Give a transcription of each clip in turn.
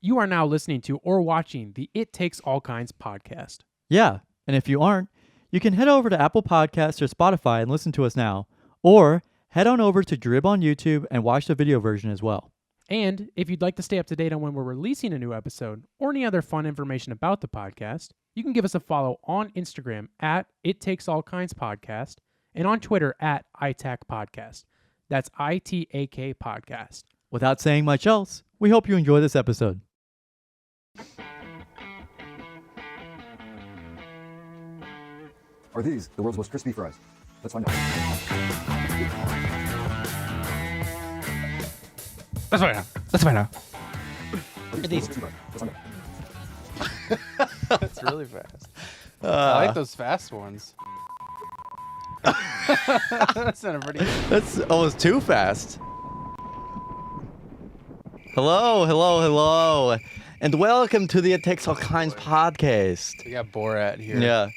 You are now listening to or watching the It Takes All Kinds podcast. Yeah, and if you aren't, you can head over to Apple Podcasts or Spotify and listen to us now, or head on over to Drib on YouTube and watch the video version as well. And if you'd like to stay up to date on when we're releasing a new episode or any other fun information about the podcast, you can give us a follow on Instagram at It Takes All Kinds Podcast and on Twitter at ITAK Podcast. That's ITAK Podcast. Without saying much else, we hope you enjoy this episode. Are these the world's most crispy fries? Let's find out. Let's find out. Let's find out. Are these the world's most crispy fries? Let's find out. That's really fast. I like those fast ones. That sounded pretty good. That's almost too fast. Hello, and welcome to the It Takes All Kinds podcast. We got Borat here. Yeah.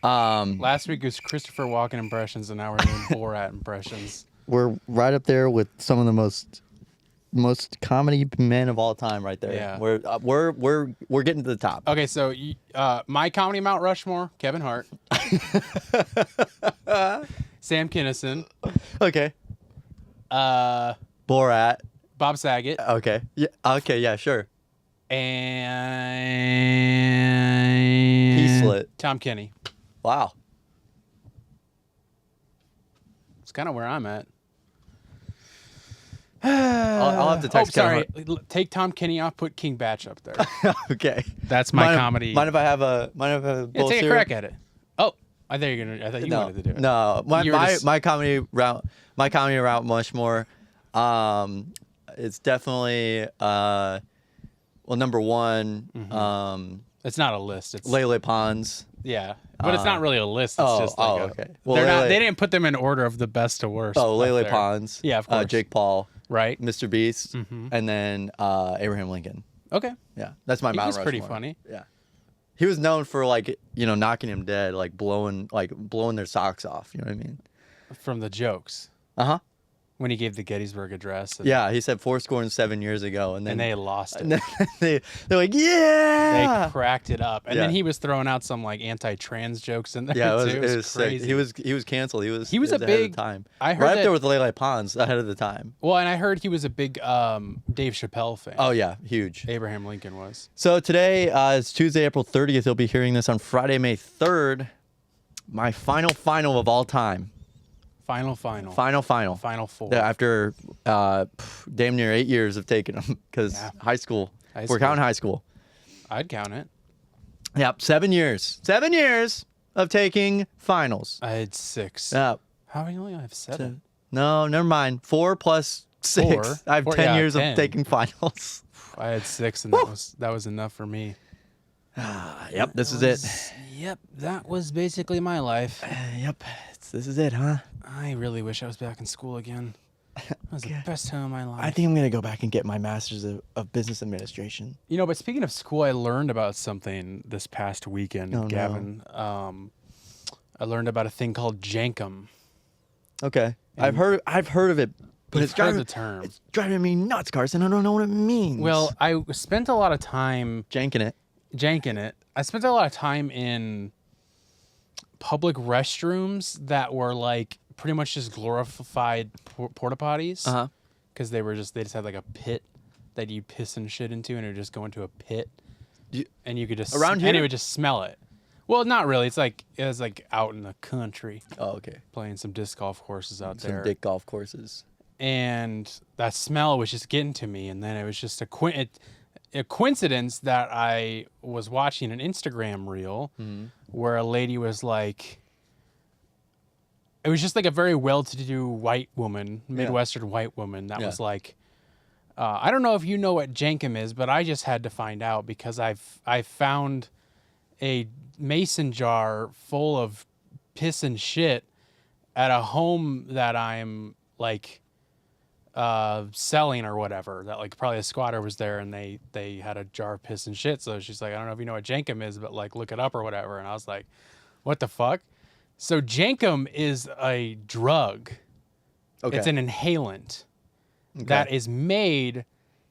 Last week was Christopher Walken impressions, and now we're doing Borat impressions. We're right up there with some of the most comedy men of all time, right there. Yeah. We're getting to the top. Okay, so my comedy Mount Rushmore: Kevin Hart, Sam Kinison, Okay. Borat. Bob Saget, Okay. Yeah. Okay. Yeah. Sure. and Slit. Tom Kenny. Wow. It's kind of where I'm at. I'll have to text. Kevin Take Tom Kenny off. Put King Batch up there. Hart. Okay. That's my Mind comedy. Mind if I have a Yeah, bowl take a cereal? crack at it. Oh, I thought you wanted to do it. No, You were just- my comedy route much more. It's definitely number one. It's not a list. It's Lele Pons. yeah, but it's not really a list. It's just like okay. Well, they're not. Lele- They didn't put them in order of the best to worst. Oh, up Lele there. Pons. Yeah, of course. Jake Paul, Right. Mr. Beast, Mhm. and then Abraham Lincoln. Okay. Yeah, that's my He Mount was pretty Rushmore. funny. Yeah, he was known for knocking him dead, blowing their socks off. You know what I mean? From the jokes Uh-huh. when he gave the Gettysburg Address. And, Yeah, he said 7 years ago, and then And they lost it. and then they're like, yeah. They cracked it up, and Yeah. then he was throwing out some anti-trans jokes in there. Yeah, too. it was sick. crazy. He was canceled. He was a ahead big- of the time. I heard right up that- there with Lele Pons ahead of the time. Well, and I heard he was a big Dave Chappelle fan. Oh yeah, huge. Abraham Lincoln was. So today is Tuesday, April 30th. You'll be hearing this on Friday, May 3rd. My final of all time. Final. Final. Final four. Yeah, after damn near 8 years of taking them, because Yeah. high school. High We're school. counting high school. I'd count it. Yep, 7 years. 7 years of taking finals. I had 6. Yep. How do you only have 7? No, never mind. 4 plus 6. 4? I have 4, 10 yeah, years 10. of taking finals. I had 6, and that was enough for me. Yep, this is it. Yep, that was basically my life. Yep, this is it, huh? I really wish I was back in school again. That was the best time of my life. I think I'm going to go back and get my master's of business administration. You know, but speaking of school, I learned about something this past weekend, Oh, no. Gavin. I learned about a thing called Jenkem. Okay. I've heard of it, but You've heard the term. It's driving me nuts, Carson. I don't know what it means. Well, I spent a lot of time janking it. I spent a lot of time in public restrooms that were pretty much just glorified porta potties. Uh-huh. Because they just had a pit that you piss and shit into, and it would just go into a pit, and you could just Around and here? it would just smell it. Well, not really. It was out in the country, Oh, okay. playing some disc golf courses out Some there, dick golf courses. and that smell was just getting to me. And then it was just a coincidence that I was watching an Instagram reel where a lady was like. It was just a very well-to-do white woman, Midwestern white woman that was like, I don't know if you know what Jenkem is, but I just had to find out because I found a mason jar full of piss and shit at a home that I'm selling or whatever. That probably a squatter was there and they had a jar of piss and shit. So she's like, I don't know if you know what Jenkem is, but look it up or whatever. And I was like, what the fuck? So Jenkem is a drug. Okay. It's an inhalant that is made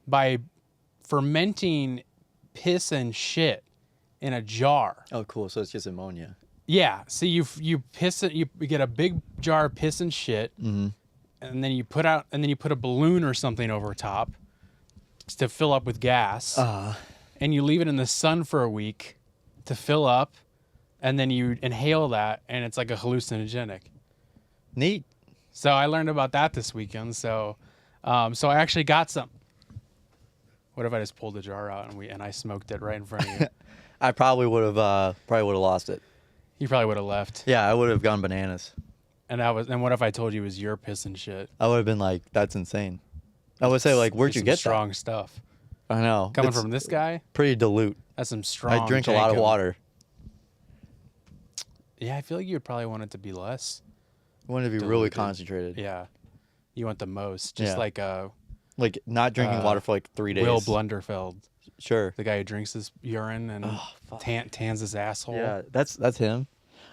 by fermenting piss and shit in a jar. Oh, cool. So it's just ammonia. Yeah. So you piss it. You get a big jar of piss and shit, and then you put a balloon or something over top to fill up with gas, and you leave it in the sun for a week to fill up, and then you inhale that, and it's like a hallucinogenic. Neat. So I learned about that this weekend. So I actually got some. What if I just pulled the jar out and I smoked it right in front of you? I probably would have lost it. You probably would have left. Yeah, I would have gone bananas. And what if I told you it was your piss and shit? I would have been like, "That's insane." I would say like, "Where'd you get strong stuff?" I know. Coming It's from this guy, pretty dilute. that's some strong. I drink a lot of Jenkem. water. Yeah, I feel like you would probably want it to be less. I want it to be really Diluted. concentrated. Yeah, you want the most, just Yeah. like Like not drinking water for like 3 days. Will Blunderfeld, Sure. the guy who drinks his urine and tans his asshole. Yeah, that's him.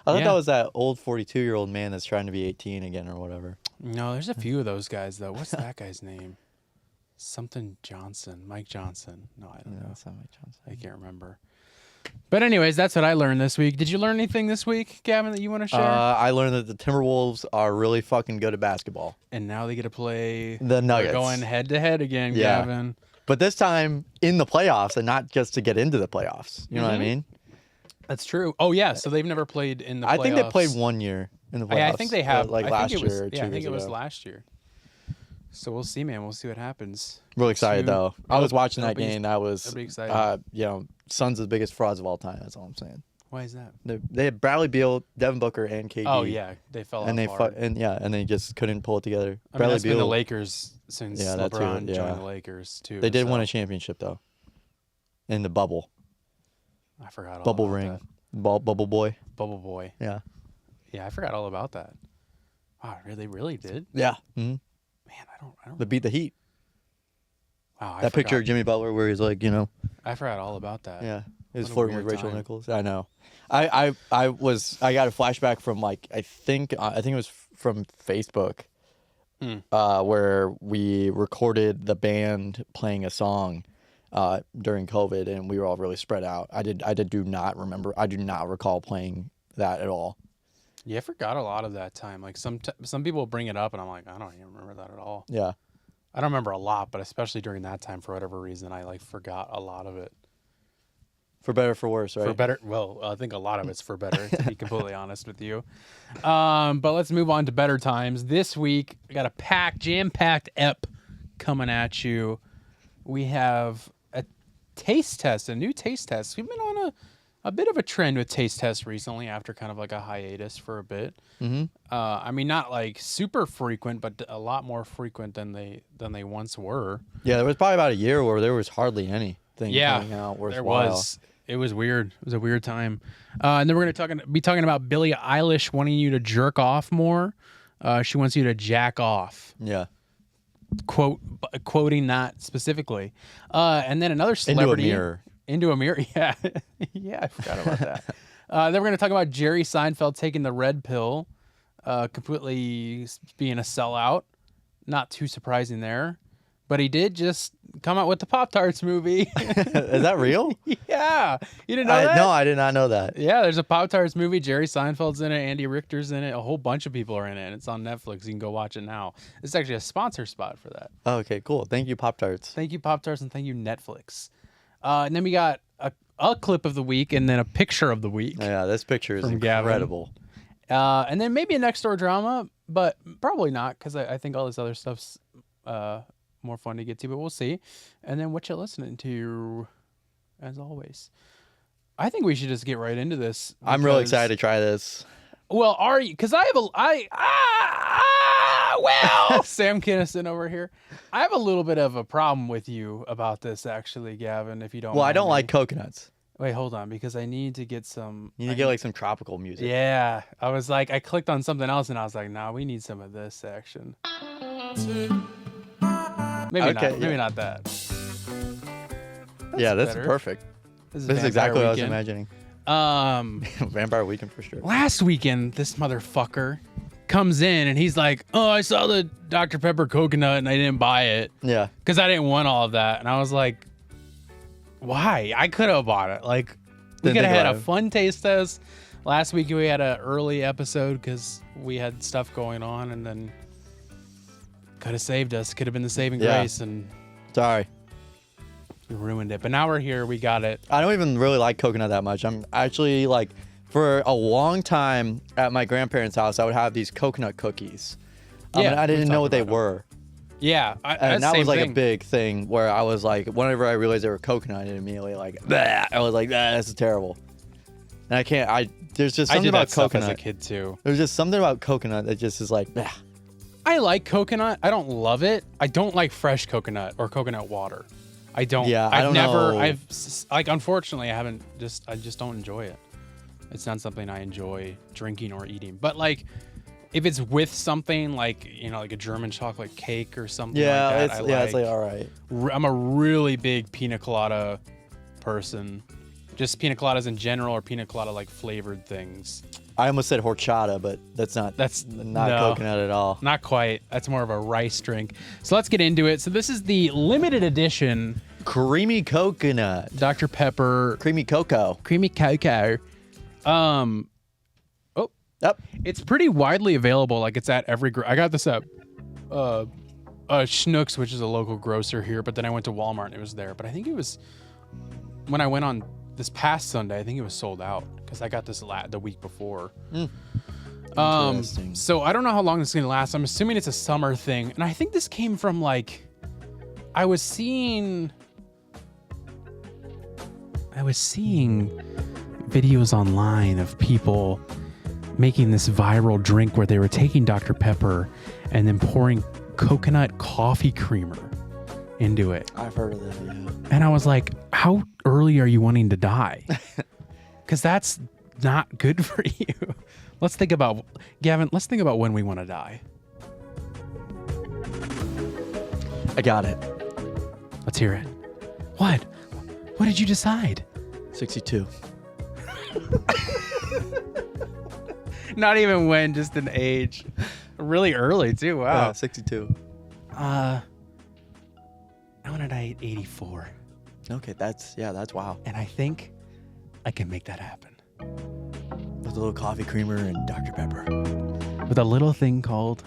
I thought Yeah. that was that old 42-year-old man that's trying to be 18 again or whatever. No, there's a few of those guys though. What's that guy's name? Something Johnson, Mike Johnson. No, I don't No, know. that's not Mike Johnson. I can't remember. But anyways, that's what I learned this week. Did you learn anything this week, Gavin, that you want to share? I learned that the Timberwolves are really fucking good at basketball. And now they get to play The Nuggets. They're going head to head again, Yeah. Gavin. But this time in the playoffs and not just to get into the playoffs. You know what I mean? That's true. Oh yeah, so they've never played in the playoffs. I think they played 1 year in the playoffs. I think they have. Like I last think it was, year or 2 yeah, I think years it was ago. last year. So we'll see, man. We'll see what happens. Really excited though. I was watching it'll that be- game. That was, it'll be exciting. Suns are the biggest frauds of all time. That's all I'm saying. Why is that? They had Bradley Beal, Devin Booker, and KD. Oh yeah, they fell and off they hard. and they just couldn't pull it together. I mean, Bradley that's been the Beal, Lakers since Yeah, that too, LeBron yeah. joined the Lakers too. they did so win a championship though, in the bubble, I forgot all bubble about ring, that. bubble boy. Bubble boy. Yeah, Yeah, I forgot all about that. Wow, they really did. yeah. Mm-hmm. Man, I don't. They beat the Heat. Wow, That picture of Jimmy Butler where he's like, I forgot all about that. yeah, he was What a flirting with weird Rachel time. Nichols. I know. I got a flashback from like I think it was from Facebook, where we recorded the band playing a song during COVID, and we were all really spread out. I do not recall playing that at all. Yeah, I forgot a lot of that time. Like some people bring it up, and I'm like, I don't even remember that at all. Yeah. I don't remember a lot, but especially during that time, for whatever reason, I like forgot a lot of it. For better or for worse, right? For better, well, I think a lot of it's for better, to be completely honest with you. But let's move on to better times. This week, we got a jam-packed ep coming at you. We have a new taste test. We've been on a bit of a trend with taste tests recently after kind of like a hiatus for a bit. Mm-hmm. I mean, not like super frequent, but a lot more frequent than they once were. Yeah, there was probably about a year where there was hardly anything coming out worthwhile. There was. It was weird. It was a weird time. And then we're going to be talking about Billie Eilish wanting you to jerk off more. She wants you to jack off. Yeah. Quoting that specifically. And then another celebrity. Into a mirror. Yeah. Yeah, I forgot about that. Then we're going to talk about Jerry Seinfeld taking the red pill, completely being a sellout. Not too surprising there. But he did just come out with the Pop-Tarts movie. Is that real? Yeah. You didn't know that? No, I did not know that. Yeah, there's a Pop-Tarts movie. Jerry Seinfeld's in it. Andy Richter's in it. A whole bunch of people are in it. And it's on Netflix. You can go watch it now. It's actually a sponsor spot for that. Oh, okay, cool. Thank you, Pop-Tarts. Thank you, Pop-Tarts, and thank you, Netflix. And then we got a clip of the week and then a picture of the week. Yeah, this picture is From Gavin. incredible. And then maybe a next door drama, but probably not because I think all this other stuff's more fun to get to, but we'll see. And then what you listening to, as always. I think we should just get right into this. I'm really because- excited to try this. Well, are you? Because I have Sam Kinnison over here. I have a little bit of a problem with you about this, actually, Gavin. If you don't. Well, I mind don't me. like coconuts. Wait, hold on, because I need to get some. You need to get like some tropical music. Yeah, I was like, I clicked on something else, and I was like, nah, we need some of this action. Maybe not. Okay, Maybe yeah. not that. Yeah, that's better. perfect. This is Vampire exactly what I was Weekend. imagining. Vampire Weekend for sure. Last weekend, this motherfucker comes in and he's like, "Oh, I saw the Dr. Pepper coconut and I didn't buy it Yeah. because I didn't want all of that." And I was like, Why? I could have bought it. Like, we Didn't could have think had a about it. fun taste test. Last week we had an early episode because we had stuff going on, and then could have saved us. Could have been the saving Yeah. grace, and Sorry. we ruined it. But now we're here. We got it. I don't even really like coconut that much. I'm actually like, for a long time at my grandparents' house, I would have these coconut cookies. Yeah, and I we didn't know talked what they about 'em. were. Yeah, And that same was like thing. a big thing where I was like, whenever I realized they were coconut, I immediately like, "Bleh." I was like, this is terrible. And there's just I something did about that stuff coconut. as a kid too. There's just something about coconut that just is like, bleh. I like coconut. I don't love it. I don't like fresh coconut or coconut water. I don't. Yeah, I I've don't never. know. Like, unfortunately, I just don't enjoy it. It's not something I enjoy drinking or eating. But like, if it's with something like, like a German chocolate cake or something Yeah, like that, it's like all right. I'm a really big pina colada person. Just pina coladas in general, or pina colada like flavored things. I almost said horchata, but that's not No. coconut at all. Not quite. That's more of a rice drink. So let's get into it. So this is the limited edition Creamy coconut. Dr. Pepper Creamy cocoa. Creamy Cocoa. Yep. It's pretty widely available. Like, it's at every. I got this at Schnucks, which is a local grocer here. But then I went to Walmart and it was there. But I think it was when I went on this past Sunday. I think it was sold out because I got this the week before. Interesting. So I don't know how long this is gonna last. I'm assuming it's a summer thing, and I think this came from like I was seeing videos online of people making this viral drink where they were taking Dr. Pepper and then pouring coconut coffee creamer into it. I've heard of that, yeah. And I was like, how early are you wanting to die? Because that's not good for you. Let's think about, Gavin, let's think about when we want to die. I got it. Let's hear it. What? What did you decide? 62. Not even when, just an age. Really early, too. Wow. 62. I want to die at 84. Okay, that's wow. And I think I can make that happen. With a little coffee creamer and Dr. Pepper. With a little thing called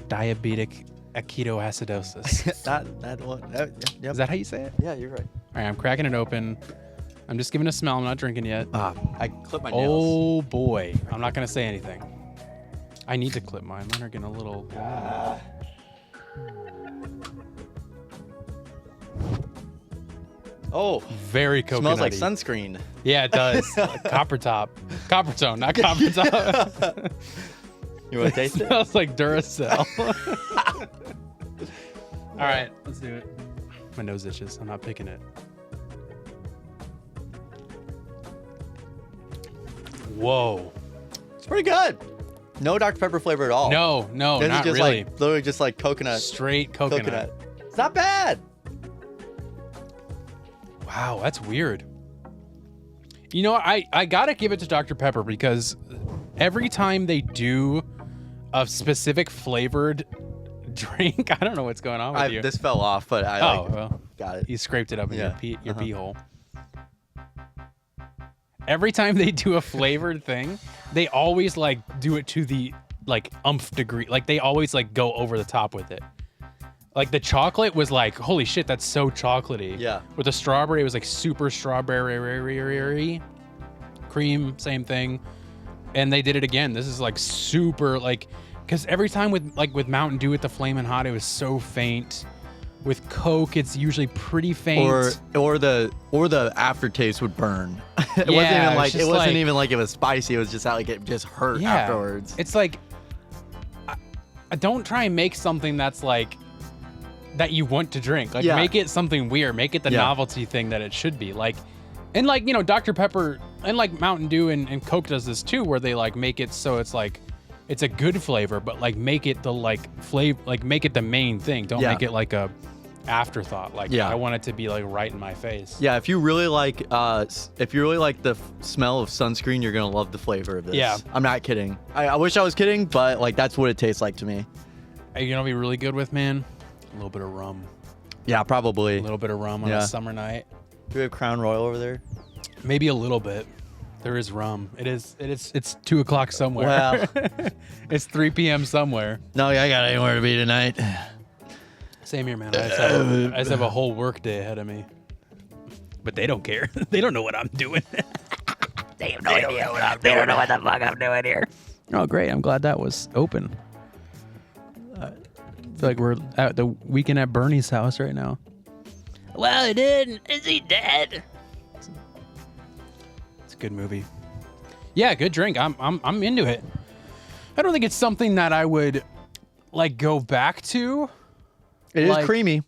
diabetic ketoacidosis. that one. Yep. Is that how you say it? Yeah, you're right. All right, I'm cracking it open. I'm just giving it a smell. I'm not drinking yet. I clipped my nails. Oh, boy. I'm not going to say anything. I need to clip mine. Mine are getting a little long. Oh, Very coconutty. smells like sunscreen. Yeah, it does. Like copper top. Copper tone, not copper top. You want to taste it? Smells like Duracell. All right, let's do it. My nose itches. I'm not picking it. Whoa. It's pretty good. No Dr. Pepper flavor at all. No, This not is just really. like literally just like coconut. Straight coconut. It's not bad. Wow, that's weird. You know, I gotta give it to Dr. Pepper because every time they do a specific flavored drink, I don't know what's going on with you. This fell off, but I well, got it. you scraped it up in Yeah. your pee hole. Every time they do a flavored thing, they always like do it to the like umph degree. Like they always like go over the top with it. Like the chocolate was like, holy shit, that's so chocolatey. Yeah. With the strawberry, it was like super strawberry cream, same thing. And they did it again. This is like super like, because every time with Mountain Dew with the Flamin' Hot, it was so faint. With Coke, it's usually pretty faint. Or the aftertaste would burn. It Yeah, wasn't even it's like just it wasn't like- even like it was spicy. It was just like it just hurt Yeah. afterwards. It's like, I don't try and make something that's like, that you want to drink. Like, Yeah. make it something weird. Make it the Yeah. novelty thing that it should be. Like, and like, you know, Dr. Pepper and like Mountain Dew and Coke does this too, where they like make it so it's like, it's a good flavor, but like make it the like flavor, like make it the main thing. Don't Yeah. make it like a afterthought. Like, Yeah. I want it to be like right in my face. Yeah, if you really like the smell of sunscreen, you're gonna love the flavor of this. Yeah. I'm not kidding. I wish I was kidding, but like that's what it tastes like to me. Are you gonna be really good with, man? A little bit of rum. Yeah, probably. A little bit of rum on Yeah. a summer night. Do we have Crown Royal over there? Maybe a little bit. There is rum. It's 2:00 somewhere. Well. It's 3 p.m. somewhere. No, I got anywhere to be tonight. Same here, man. I just have a whole work day ahead of me. But they don't care. They don't know what I'm doing. They have no idea what I'm doing. They don't know what the fuck I'm doing here. Oh, great. I'm glad that was open. I feel like we're at the Weekend at Bernie's house right now. Well, he didn't. Is he dead? It's a good movie. Yeah, good drink. I'm into it. I don't think it's something that I would like go back to. It is Like- creamy.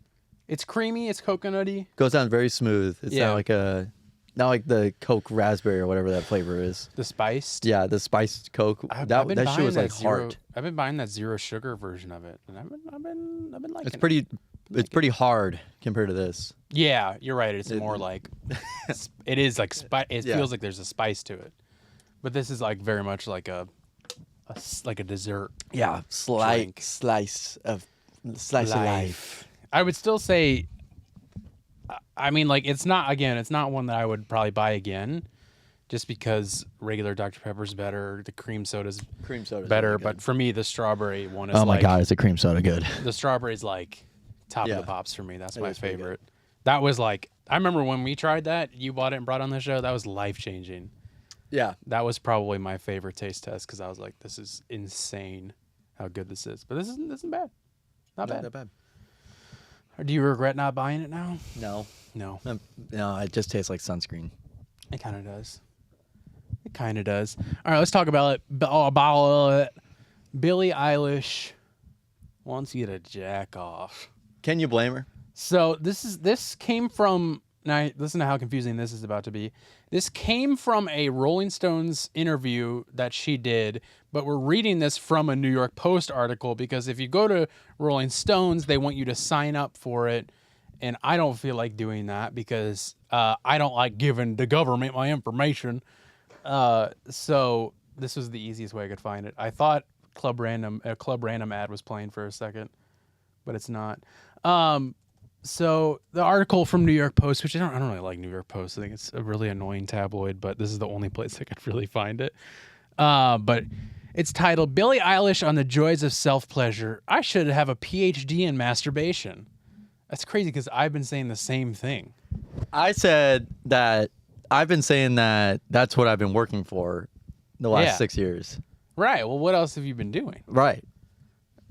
It's creamy. It's coconutty. Goes down very smooth. It's Yeah. not like the Coke raspberry or whatever that flavor is. The spiced. Yeah, the spiced Coke. I've that been shit buying was that like heart. I've been buying that zero sugar version of it, and I've been liking It's it. pretty. It's pretty hard compared to this. Yeah, you're right. It's more like it is like it Yeah. feels like there's a spice to it, but this is like very much like a dessert. Yeah, Drink. slice of life. I would still say, I mean, like it's not one that I would probably buy again, just because regular Dr. Pepper's better, the cream soda's Cream soda better. But for me, the strawberry one is oh my like god, is the cream soda good? the strawberry's like top Yeah. of the pops for me. That's It my is pretty good. favorite. That was like I remember when we tried that. You bought it and brought it on the show. That was life changing. Yeah, That was probably my favorite taste test because I was like, this is insane how good this is. But this isn't bad. Not bad. Not bad. Or do you regret not buying it now? No, No. no, it just tastes like sunscreen. It kind of does. It kind of does. All right, let's talk about it. About it. Billie Eilish wants you to jack off. Can you blame her? So this came from now. Listen to how confusing this is about to be. This came from a Rolling Stones interview that she did, but we're reading this from a New York Post article because if you go to Rolling Stones, they want you to sign up for it, and I don't feel like doing that because I don't like giving the government my information. So this was the easiest way I could find it. I thought a Club Random ad was playing for a second, but it's not. So the article from New York Post, which I don't really like New York Post. I think it's a really annoying tabloid, but this is the only place I could really find it. But it's titled "Billie Eilish on the Joys of Self-Pleasure. I should have a PhD in masturbation." That's crazy because I've been saying the same thing. I said that I've been saying that that's what I've been working for the last Yeah. 6 years. Right. Well, what else have you been doing? Right.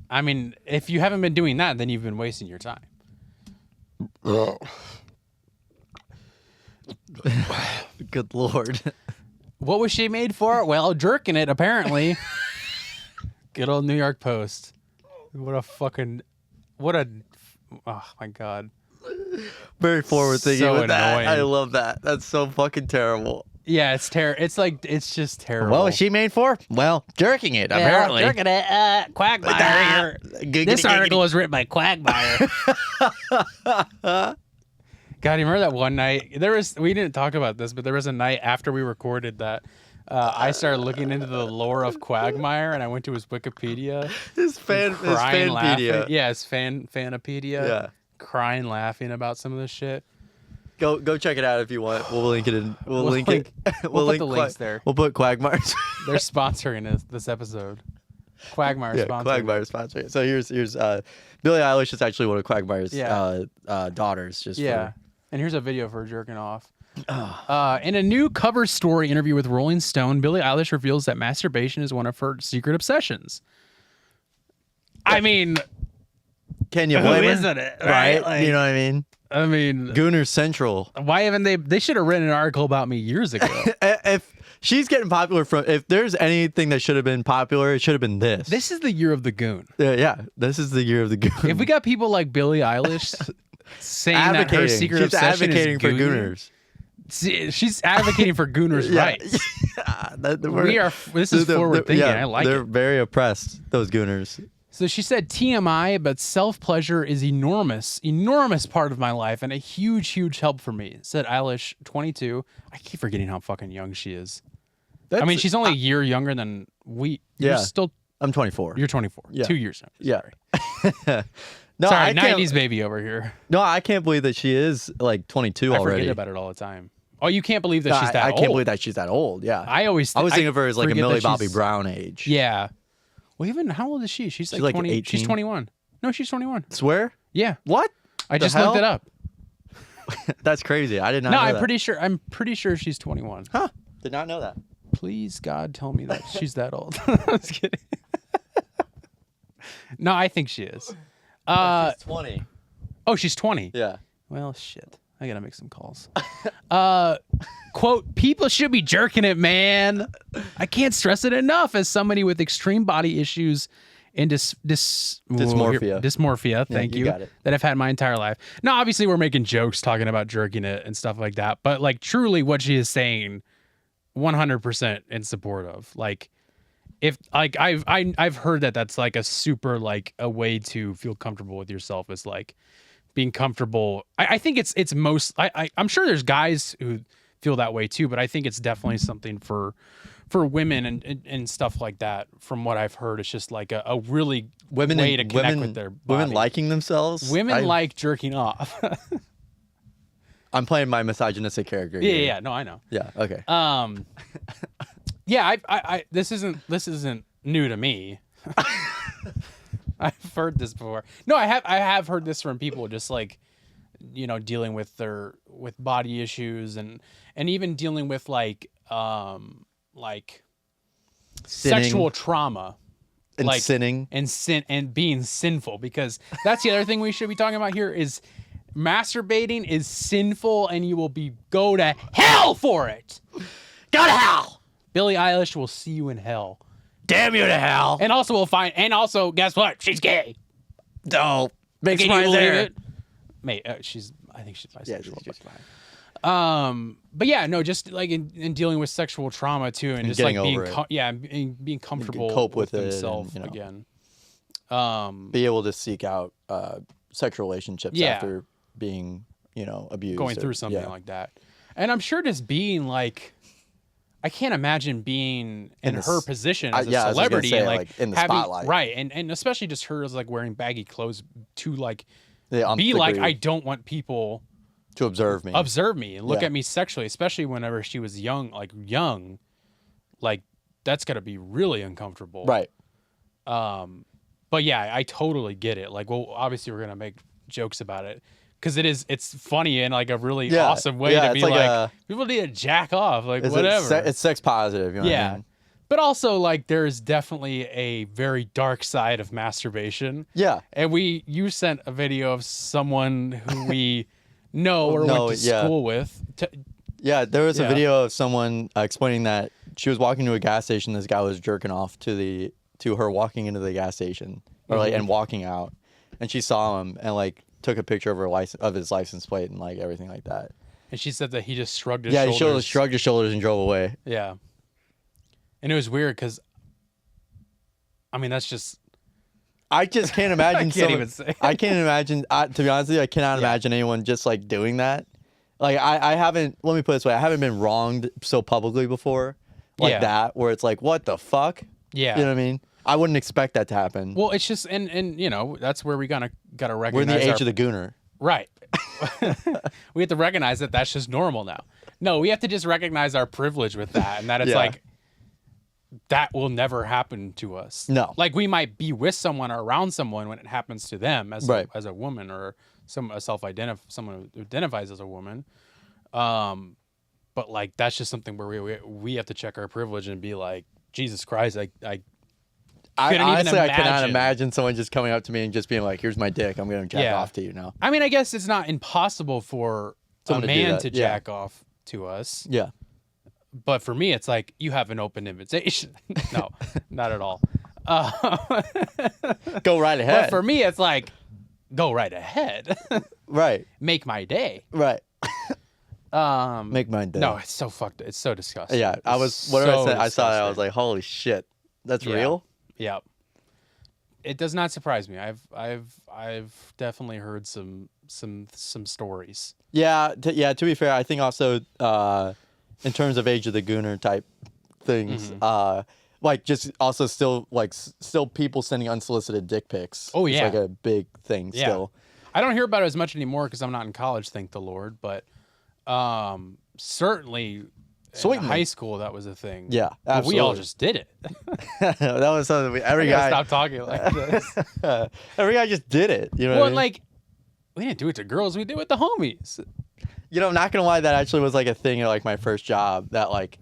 I mean, if you haven't been doing that, then you've been wasting your time. Good Lord. What was she made for? Well, jerking it, apparently. Good old New York Post. Oh my God. Very forward thinking So with that. annoying. I love that. That's so fucking terrible. Yeah, it's it's just terrible. What was she made for? Well, jerking it, apparently. Jerking it. Quagmire. This article was written by Quagmire. God, you remember that one night? We didn't talk about this, but there was a night after we recorded that I started looking into the lore of Quagmire, and I went to his Wikipedia. His Crying, laughing. fanpedia. Yeah, his Fanopedia. Yeah. Crying, laughing about some of this shit. Go check it out if you want. We'll link it in. We'll link link- it. we'll put link the links there. We'll put Quagmire's. They're sponsoring this episode. Quagmire Yeah, sponsoring. Quagmire's sponsoring. So here's Billie Eilish is actually one of Quagmire's Yeah. daughters. Just Yeah. And here's a video of her jerking off. In a new cover story interview with Rolling Stone, Billie Eilish reveals that masturbation is one of her secret obsessions. I mean, Can you blame Who her? isn't it? Right? Like, You know what I mean? Gooner Central. why haven't they should have written an article about me years ago. If she's getting popular if there's anything that should have been popular, it should have been this. This is the year of the goon. Yeah, this is the year of the goon. If we got people like Billie Eilish saying that her secret she's obsession advocating is for gooner, gooners. See, she's advocating for gooners' rights. This is forward thinking. I like They're it. very oppressed, those gooners. So she said TMI, but self-pleasure is enormous part of my life and a huge help for me, said Eilish, 22. I keep forgetting how fucking young she is. I mean, she's only a year younger than we. Yeah. You're 24. You're 24. Yeah. 2 years younger. Yeah. Sorry. No, Sorry, I can't. 90s baby over here. No, I can't believe that she is like 22 I already. forget about it all the time. Oh, you can't believe that No, she's that I old. can't believe that she's that old. Yeah. I was thinking of her as like a forget Millie that Bobby she's- Brown age. Yeah. Well, even how old is she? She's like like 20. 18. She's 21. No, she's 21. Swear? Yeah. What? I The just looked hell? it up. That's crazy. I did not No, know I'm that. I'm pretty sure she's 21. Huh. Did not know that. Please, God, tell me that she's that old. I was kidding. No, I think she is. She's 20. Oh, she's 20. Yeah. Well, shit. I gotta make some calls. Quote, people should be jerking it, man. I can't stress it enough as somebody with extreme body issues and dysmorphia, thank you you, got it. that I've had my entire life. Now, obviously, we're making jokes talking about jerking it and stuff like that, but like truly what she is saying, 100% in support of. Like, if like I've heard that that's like a super like a way to feel comfortable with yourself is like being comfortable. I think it's most I'm sure there's guys who feel that way too, but I think it's definitely something for women and stuff like that. From what I've heard, it's just like a really way to connect with their body. Women liking themselves. Women like jerking off. I'm playing my misogynistic character. Yeah, here. yeah, no, I know. Yeah. Okay. Yeah, I this isn't new to me. I've heard this before. No, I have heard this from people just like, you know, dealing with body issues and even dealing with like Sinning. sexual trauma. And like sinning. and sin and being sinful, because that's the other thing we should be talking about here is masturbating is sinful and you will go to hell for it. Go to hell. Billie Eilish will see you in hell. Damn you to hell. And also guess what? She's gay. No. Makes Can you my believe there. it? Mate, I think she's bisexual. Yeah, she's fine. But yeah, no, just like in dealing with sexual trauma too, and just like getting being over it. and being comfortable cope with it and, themselves you know. again. Be able to seek out sexual relationships Yeah. after being, you know, abused. Going or- through something yeah. like that. And I'm sure just being like, I can't imagine being in the her s- position I as a was just gonna celebrity say, and like, in the having, spotlight. right, and especially just her as like wearing baggy clothes to like Yeah, be like, agree. I don't want people to observe me. observe me and look Yeah. at me sexually, especially whenever she was young, like that's gotta be really uncomfortable. Right. But yeah, I totally get it. Like, well, obviously we're gonna make jokes about it because it's funny in like a really Yeah. awesome way Yeah, to it's be like like, a- people need to jack off, like It's whatever. It's sex positive. You know Yeah. What I mean? But also, like, there is definitely a very dark side of masturbation. Yeah. And you sent a video of someone who we know or No, went to yeah. school with. Yeah. There was Yeah. a video of someone explaining that she was walking to a gas station. This guy was jerking off to her walking into the gas station or like and walking out, and she saw him and like took a picture of his license plate and like everything like that. And she said that he just shrugged his Yeah. shoulders. He shrugged his shoulders and drove away. Yeah. And it was weird because, I mean, that's just, I just can't imagine. I can't even say. I can't imagine. To be honest with you, I cannot imagine anyone just like doing that. Like I haven't. Let me put it this way: I haven't been wronged so publicly before, like Yeah. that, where it's like, what the fuck? yeah. You know what I mean? I wouldn't expect that to happen. Well, it's just, and you know, that's where we gotta recognize. We're in the age our, of the gooner. Right. We have to recognize that that's just normal now. No, we have to just recognize our privilege with that, and that it's Yeah. like that will never happen to us. No. Like we might be with someone or around someone when it happens to them as Right. as a woman or someone who identifies as a woman. But like that's just something where we have to check our privilege and be like, Jesus Christ, I couldn't even honestly, I cannot imagine. imagine someone just coming up to me and just being like, "Here's my dick. I'm gonna jack Yeah. off to you now." I mean, I guess it's not impossible for Someone a to do man that, to yeah. jack off to us. Yeah. But for me, it's like you have an open invitation. No, not at all. Go right ahead. But for me, it's like, go right ahead. right. Make my day. Right. Make mine day. No, it's so fucked. It's so disgusting. Yeah. I was. It's Whatever so I said, I saw that. I disgusting. was like, "Holy shit, that's Yeah. real." Yeah. It does not surprise me. I've definitely heard some stories. Yeah, to be fair, I think also in terms of Age of the Gooner type things, like just also still like still people sending unsolicited dick pics. Oh, It's yeah. like a big thing Yeah. still. I don't hear about it as much anymore because I'm not in college, thank the Lord. But certainly in Sweetly. high school, that was a thing. Yeah, But we all absolutely. just did it. That was something every I gotta guy. stop talking like this. Every guy just did it. You know. Well, what I mean? like, we didn't do it to girls. We did it with the homies. You know, I'm not gonna lie. That actually was like a thing at like my first job. That like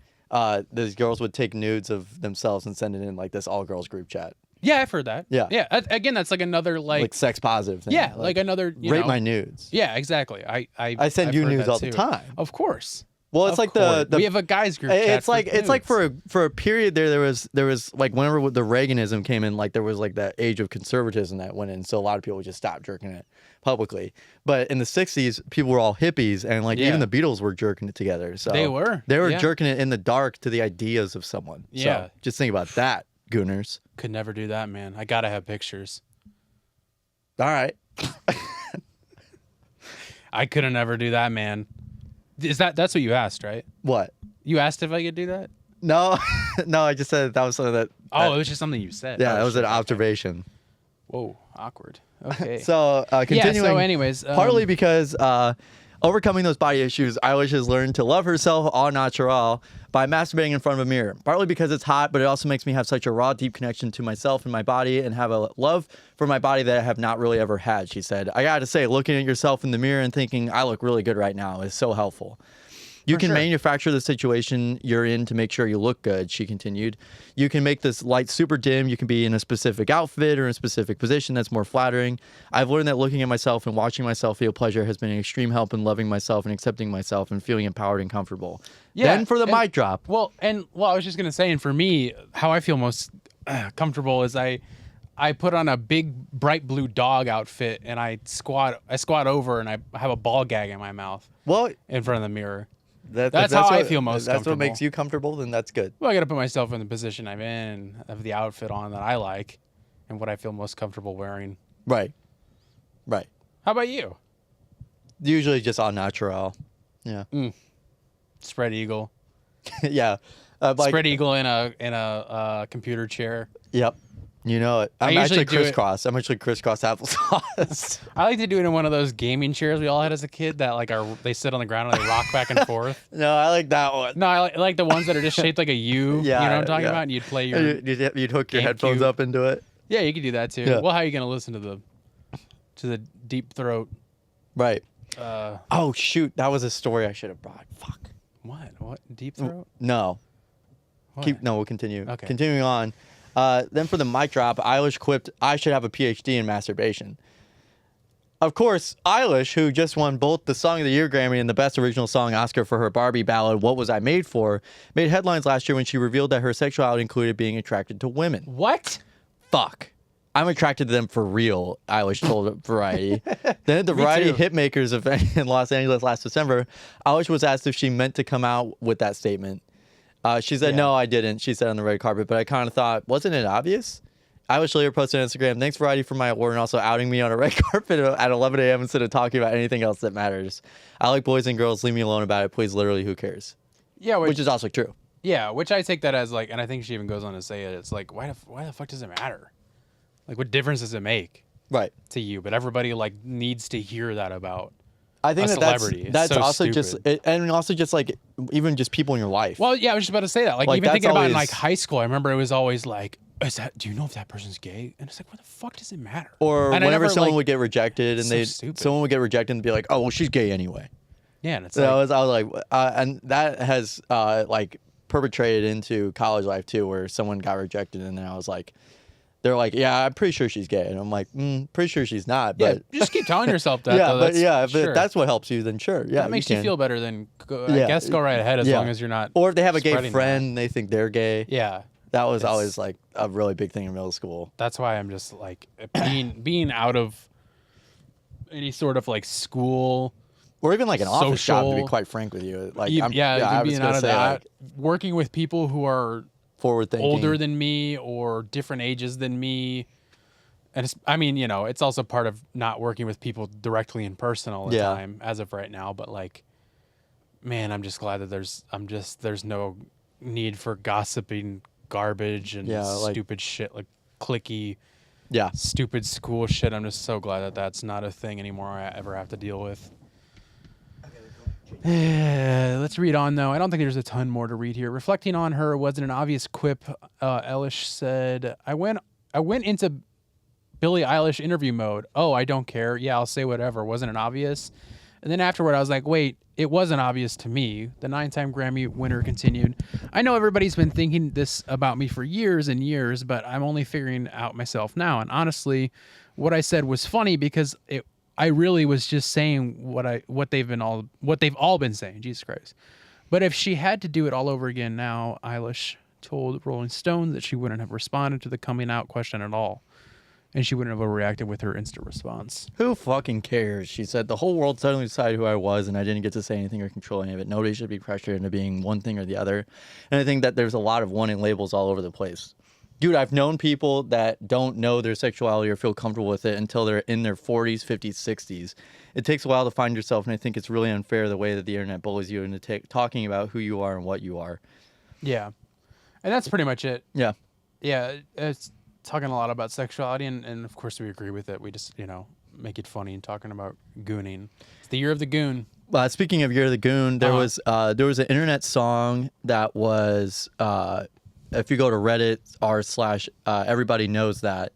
these girls would take nudes of themselves and send it in like this all girls group chat. Yeah, I've heard that. Yeah. Yeah. Again, that's like another Like sex positive thing. yeah, like another rate my nudes. Yeah, exactly. I send I've you heard nudes that all the too. time. Of course. Well, it's Of like course. the we have a guys group. Chat it's like nudes. for a period there was like whenever the Reaganism came in, like there was like that age of conservatism that went in, so a lot of people would just stop jerking it publicly. But in the 60s, people were all hippies, and like Yeah. even the Beatles were jerking it together. So They were, yeah. jerking it in the dark to the ideas of someone. Yeah. So just think about that, gooners. Could never do that, man. I gotta have pictures. All right. I couldn't ever do that, man. That's what you asked, right? What? You asked if I could do that? No, no. I just said that was something that. Oh, it was just something you said. Yeah, Oh, that was shit. an observation. Whoa, awkward. Okay. So continuing. Yeah, so anyways. Partly because overcoming those body issues, Eilish has learned to love herself au natural by masturbating in front of a mirror. Partly because it's hot, but it also makes me have such a raw, deep connection to myself and my body and have a love for my body that I have not really ever had, she said. I gotta say, looking at yourself in the mirror and thinking, I look really good right now is so helpful. You can sure. manufacture the situation you're in to make sure you look good, she continued. You can make this light super dim. You can be in a specific outfit or in a specific position that's more flattering. I've learned that looking at myself and watching myself feel pleasure has been an extreme help in loving myself and accepting myself and feeling empowered and comfortable. Yeah, Then for the and- mic drop. Well, I was just gonna say, and for me, how I feel most comfortable is I put on a big bright blue dog outfit and I squat over and I have a ball gag in my mouth Well, in front of the mirror. that's how I what- feel most That's comfortable. what makes you comfortable, then that's good. Well, I got to put myself in the position I'm in, have the outfit on that I like, and what I feel most comfortable wearing. Right. Right. How about you? Usually just au natural. Yeah. Spread eagle. Yeah. Like, Spread eagle in a computer chair. Yep. You know it. I'm usually actually do it- crisscross. I'm actually crisscross applesauce. I like to do it in one of those gaming chairs we all had as a kid that like they sit on the ground and they rock back and forth. No, I like that one. No, I like the ones that are just shaped like a U. Yeah, You know what I'm talking yeah. about? And you'd play your. You'd hook your headphones GameCube. up into it. Yeah, you could do that too. Yeah. Well, how are you gonna listen to the deep throat? Right. Uh, Oh shoot, that was a story I should have brought. Fuck. what deep throat? No. What? We'll continue. Okay. Continuing on. Then for the mic drop, Eilish quipped, I should have a PhD in masturbation. Of course, Eilish, who just won both the Song of the Year Grammy and the Best Original Song Oscar for her Barbie ballad, What Was I Made For, made headlines last year when she revealed that her sexuality included being attracted to women. What? Fuck. I'm attracted to them for real, Eilish told Variety. Then at the Variety too. Hitmakers event in Los Angeles last December, Eilish was asked if she meant to come out with that statement. She said, no, I didn't, she said on the red carpet, but I kind of thought, wasn't it obvious? Eilish later posted on Instagram, thanks Variety for my award and also outing me on a red carpet at 11 a.m. instead of talking about anything else that matters. I like boys and girls, leave me alone about it, please, literally, who cares? Yeah, Which is also true. Yeah, which I take that as like, and I think she even goes on to say it. It's like, why the fuck does it matter? Like, what difference does it make Right. to you? But everybody like needs to hear that about. I think A that's celebrity. It's that's so also stupid. and also just like even just people in your life. Well, yeah, I was just about to say that. Like Like, even that's thinking about in always- like high school, I remember it was always like, do you know if that person's gay? And it's like, what the fuck does it matter? Or And I whenever never, someone like- would get rejected and So stupid. someone would get rejected and be like, oh well, she's gay anyway. Yeah, and it's So like, I was like, and that has like perpetrated into college life too, where someone got rejected and then I was like, they're like, yeah, I'm pretty sure she's gay, and I'm like, pretty sure she's not, yeah, but just keep telling yourself that. yeah, though. but That's- but sure. if that's what helps you, then sure, yeah, that makes you can. feel better. Then I Yeah. guess go right ahead as Yeah. long as you're not. Or if they have a gay spreading friend, and they think they're gay. that. Yeah, That was It's- always like a really big thing in middle school. that's why I'm just like being out of any sort of like school. Or even like an office job, to be Social- quite frank with you. Like, Even, I was being gonna out of say, that, like, working with people who are forward thinking. older than me or different ages than me. And it's, I mean, it's also part of not working with people directly in person all the Yeah. time as of right now. But like, man, I'm just glad that there's no need for gossiping garbage and Yeah, like- stupid shit, like clicky, Yeah. stupid school shit. I'm just so glad that that's not a thing anymore I ever have to deal with. Let's read on, though. I don't think there's a ton more to read here. Reflecting on her wasn't an obvious quip. Eilish said, I went into Billie Eilish interview mode. Oh, I don't care. Yeah, I'll say whatever. Wasn't it obvious? And then afterward, I was like, wait, it wasn't obvious to me. The 9-time Grammy winner continued. I know everybody's been thinking this about me for years and years, but I'm only figuring out myself now. And honestly, what I said was funny because I really was just saying what they've all been saying. Jesus Christ. But if she had to do it all over again now, Eilish told Rolling Stone that she wouldn't have responded to the coming out question at all. And she wouldn't have reacted with her instant response. Who fucking cares? She said, the whole world suddenly decided who I was, and I didn't get to say anything or control any of it. Nobody should be pressured into being one thing or the other. And I think that there's a lot of wanting labels all over the place. Dude, I've known people that don't know their sexuality or feel comfortable with it until they're in their 40s, 50s, 60s. It takes a while to find yourself, and I think it's really unfair the way that the internet bullies you into talking about who you are and what you are. Yeah. And that's pretty much it. Yeah. Yeah, it's talking a lot about sexuality, and of course we agree with it. We just, make it funny and talking about gooning. It's the year of the goon. Speaking of Year of the Goon, there was an internet song that was, if you go to Reddit r/ everybody knows that,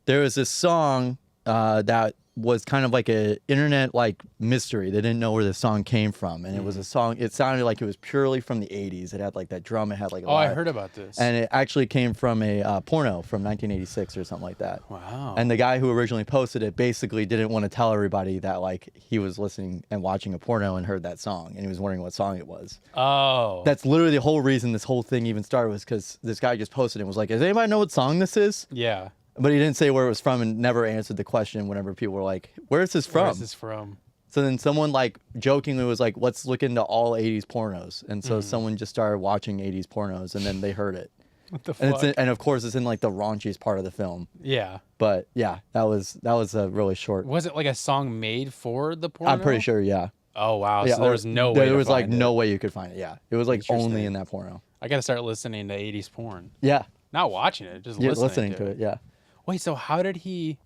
there was this song that was kind of like a internet like mystery. They didn't know where the song came from, and it was a song. It sounded like it was purely from the 80s. It had like that drum. It had like I heard about this. and it actually came from a porno from 1986 or something like that. Wow. And the guy who originally posted it basically didn't want to tell everybody that like he was listening and watching a porno and heard that song, and he was wondering what song it was. Oh. That's literally the whole reason this whole thing even started, was because this guy just posted it and was like, does anybody know what song this is? Yeah. But he didn't say where it was from and never answered the question whenever people were like, where is this from? Where is this from? So then someone like jokingly was like, let's look into all 80s pornos. And so someone just started watching 80s pornos, and then they heard it. What the And fuck? and of course it's in like the raunchiest part of the film. Yeah. But yeah, that was a really short. Was it like a song made for the porno? I'm pretty sure, yeah. Oh, wow. Yeah, So there or was no way There to was like find no it. way you could find it. Yeah, it was like only Interesting. in that porno. I got to start listening to 80s porn. Yeah, Not watching it, just you're listening, listening to it. Yeah, Wait, so how did he...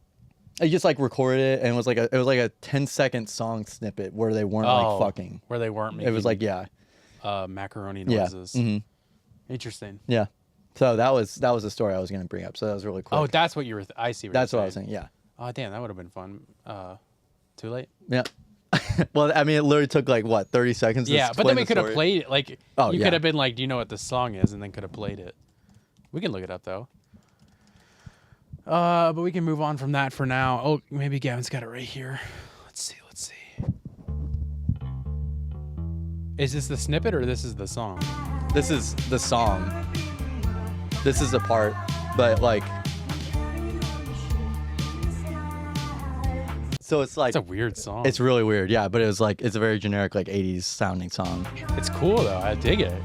he just like recorded it, and it was like a 10-second song snippet where they weren't like fucking. Where they weren't making It was like macaroni yeah, noises. Interesting. yeah. So that was the story I was gonna bring up. So that was really quick. Oh, that's what you were... I see what That's you're what I was saying. Yeah, Oh, damn, that would have been fun. Too late? yeah. Well, I mean, it literally took like what 30 seconds. To Yeah, but then explain we the could have story. played it. Like, Oh, you yeah. could have been like, do you know what this song is? And then could have played it. We can look it up, though. But we can move on from that for now. Oh, maybe Gavin's got it right here. Let's see. Is this the snippet or this is the song? This is the song. This is the part, but like. So it's like It's a weird song. It's really weird, yeah. But it was like it's a very generic like 80s sounding song. It's cool, though. I dig it.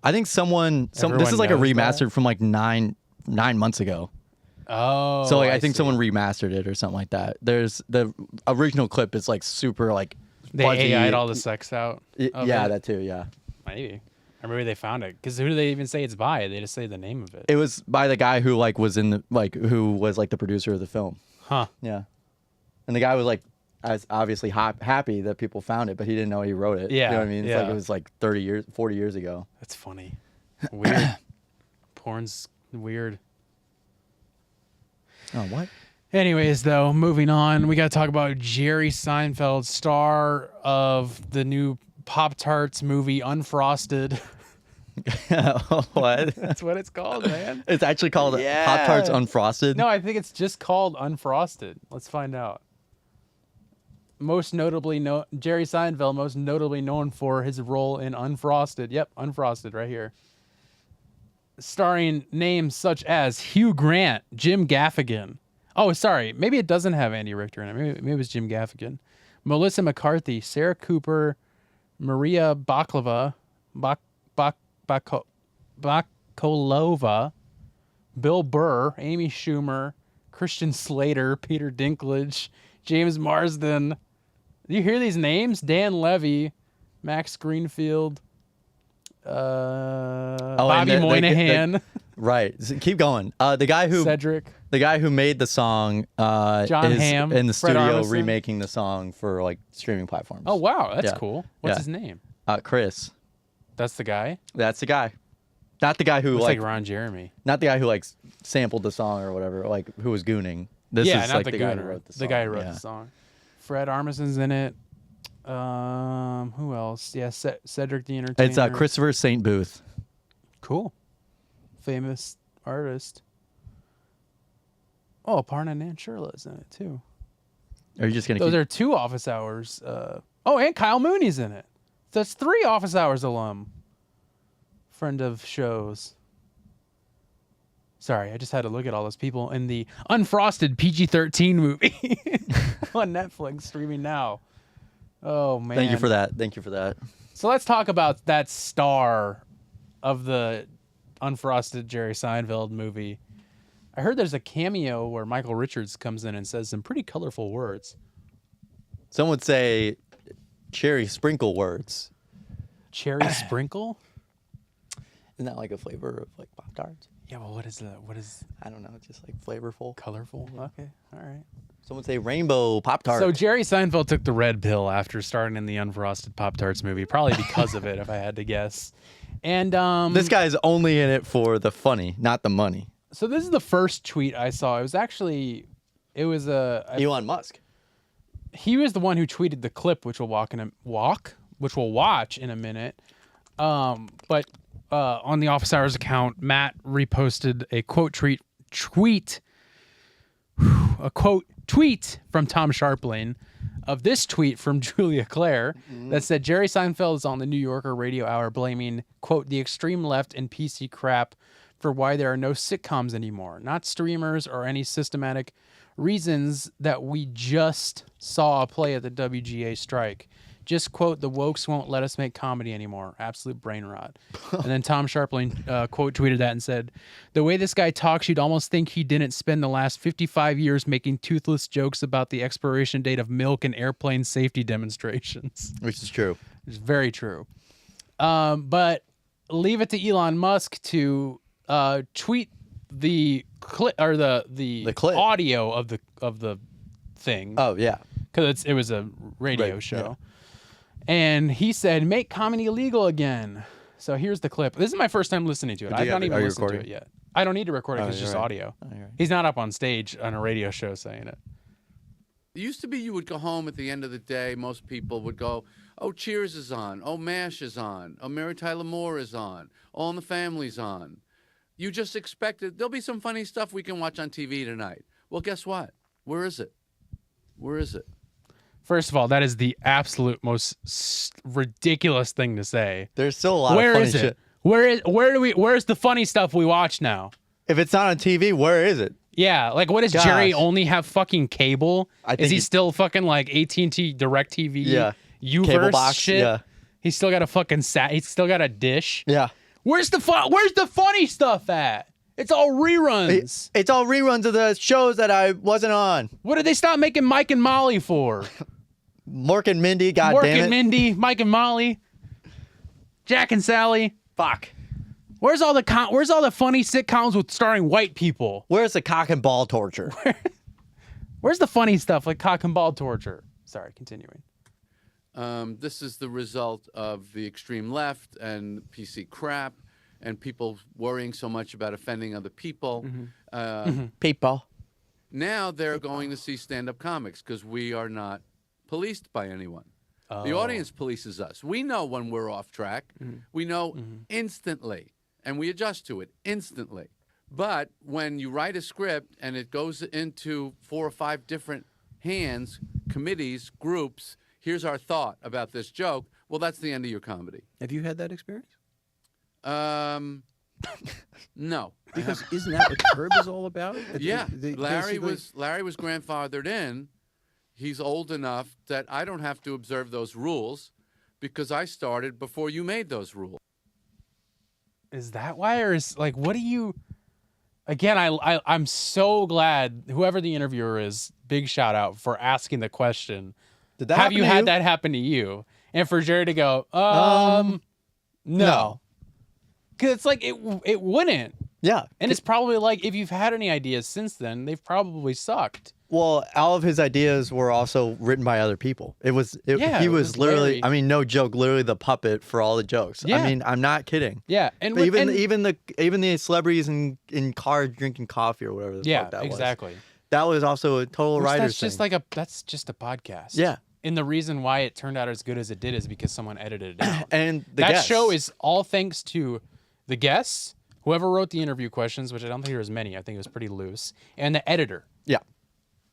I think this Everyone is like a knows remastered that? from like nine months ago. Oh, So like I think see. someone remastered it or something like that. There's the original clip is like super like They fuzzy. AI'd all the sex out. of Yeah, it? that too. Yeah, Maybe. Or maybe they found it. Because who do they even say it's by? They just say the name of it. it was by the guy who like was in the who was like the producer of the film. Huh. Yeah, and the guy was like obviously happy that people found it, but he didn't know he wrote it. Yeah, you know what I mean? It's like yeah. it was like 40 years ago. That's funny. Weird. Porn's weird. Oh, what? Anyways, though, moving on, we got to talk about Jerry Seinfeld, star of the new Pop-Tarts movie Unfrosted. What? That's what it's called, man. It's actually called Yeah. Pop-Tarts Unfrosted. No, I think it's just called Unfrosted. Let's find out. Most notably, Jerry Seinfeld, most notably known for his role in Unfrosted. Yep, Unfrosted right here. Starring names such as Hugh Grant, Jim Gaffigan. Oh, sorry. Maybe it doesn't have Andy Richter in it. Maybe it was Jim Gaffigan. Melissa McCarthy, Sarah Cooper, Maria Baklova, Bakalova, Bill Burr, Amy Schumer, Christian Slater, Peter Dinklage, James Marsden. Do you hear these names? Dan Levy, Max Greenfield, and Bobby the- Moynihan, Right. Keep going. The guy who made the song John is Hamm, in the Fred studio Armisen. remaking the song for like streaming platforms. Oh wow, that's Yeah. cool. What's Yeah. his name? Chris. That's the guy. That's the guy. Not the guy who Looks like, like Ron Jeremy. not the guy who like sampled the song or whatever, like who was gooning. This Yeah, is not like the the guy who gooner. wrote the song. The guy who wrote Yeah. the song. Fred Armisen's in it. Who else? Yeah, Cedric the Entertainer. It's Christopher St. Booth. Cool. Famous artist. Oh, Parna and Shirla's in it too. Are you just gonna Those keep... are 2 Office Hours. And Kyle Mooney's in it. That's 3 Office Hours alum. Friend of shows. Sorry, I just had to look at all those people in the unfrosted PG-13 movie on Netflix streaming now. Oh man! Thank you for that. Thank you for that. So let's talk about that star of the unfrosted Jerry Seinfeld movie. I heard there's a cameo where Michael Richards comes in and says some pretty colorful words. Some would say cherry sprinkle words. Cherry sprinkle? Isn't that like a flavor of like Pop-Tarts? Yeah, well, what is that? What is I don't know, just like flavorful. colorful? Okay, all right. Some would say rainbow Pop-Tart. So Jerry Seinfeld took the red pill after starring in the unfrosted Pop-Tarts movie, probably because of it, if I had to guess. And this guy's only in it for the funny, not the money. so this is the first tweet I saw. It was Elon Musk. he was the one who tweeted the clip, which we'll which we'll watch in a minute. But on the Office Hours account, Matt reposted a tweet from Tom Sharpling of this tweet from Julia Claire that said Jerry Seinfeld is on the New Yorker Radio Hour blaming, quote, the extreme left and PC crap for why there are no sitcoms anymore, not streamers or any systematic reasons that we just saw a play at the WGA strike. Just quote, the wokes won't let us make comedy anymore. Absolute brain rot. And then Tom Sharpling quote tweeted that and said, the way this guy talks, you'd almost think he didn't spend the last 55 years making toothless jokes about the expiration date of milk and airplane safety demonstrations. Which is true. It's very true. But leave it to Elon Musk to tweet the clip or the clip. audio of the thing. Oh, yeah. Because it was a radio Right, show. And he said, make comedy illegal again. So here's the clip. This is my first time listening to it. I've not even listened to it yet. I don't need to record it because it's just you're right. audio. Oh, you're right. He's not up on stage on a radio show saying it. It used to be you would go home at the end of the day. Most people would go, oh, Cheers is on. Oh, MASH is on. Oh, Mary Tyler Moore is on. All in the Family's on. You just expected there'll be some funny stuff we can watch on TV tonight. Well, guess what? Where is it? Where is it? First of all, that is the absolute most ridiculous thing to say. There's still a lot Where of funny is it? shit. Where's the funny stuff we watch now? If it's not on TV, where is it? Yeah, like what does Jerry Gosh. only have fucking cable? I Is think he he- still fucking like AT&T DirecTV? Yeah. Uverse Cable box, shit. yeah. He's still got a fucking he's still got a dish. Yeah. Where's the funny stuff at? It's all reruns. It's all reruns of the shows that I wasn't on. What did they stop making Mike and Molly for? Mork and Mindy, God Mork damn it. and Mindy, Mike and Molly, Jack and Sally. Fuck. Where's all the funny sitcoms with starring white people? Where's the cock and ball torture? Where's the funny stuff like cock and ball torture? Sorry, continuing. This is the result of the extreme left and PC crap and people worrying so much about offending other people. People. Now they're going to see stand-up comics because we are not policed by anyone. The audience polices us. We know when we're off track. We know instantly, and we adjust to it instantly. But when you write a script and it goes into 4 or 5 different hands, committees, groups, here's our thought about this joke, well, that's the end of your comedy. Have you had that experience? No. Because isn't that what Curb is all about? Yeah, Larry Basically- was grandfathered in. He's old enough that I don't have to observe those rules because I started before you made those rules. Is that why, or is like what do you? Again, I'm so glad whoever the interviewer is. Big shout out for asking the question. Did that Have happen you to had you? that happen to you? And for Jerry to go, no. Because it's like, it wouldn't. Yeah. And it's probably like, if you've had any ideas since then, they've probably sucked. Well, all of his ideas were also written by other people. He was literally, Larry. no joke, literally the puppet for all the jokes. Yeah. I'm not kidding. Yeah. And But even the celebrities in cars drinking coffee or whatever the fuck that was. exactly. That was also a total writer's thing. That's just a podcast. Yeah. And the reason why it turned out as good as it did is because someone edited it down. And that guests. show is all thanks to the guests, whoever wrote the interview questions, which I don't think there was many. I think it was pretty loose, and the editor. Yeah.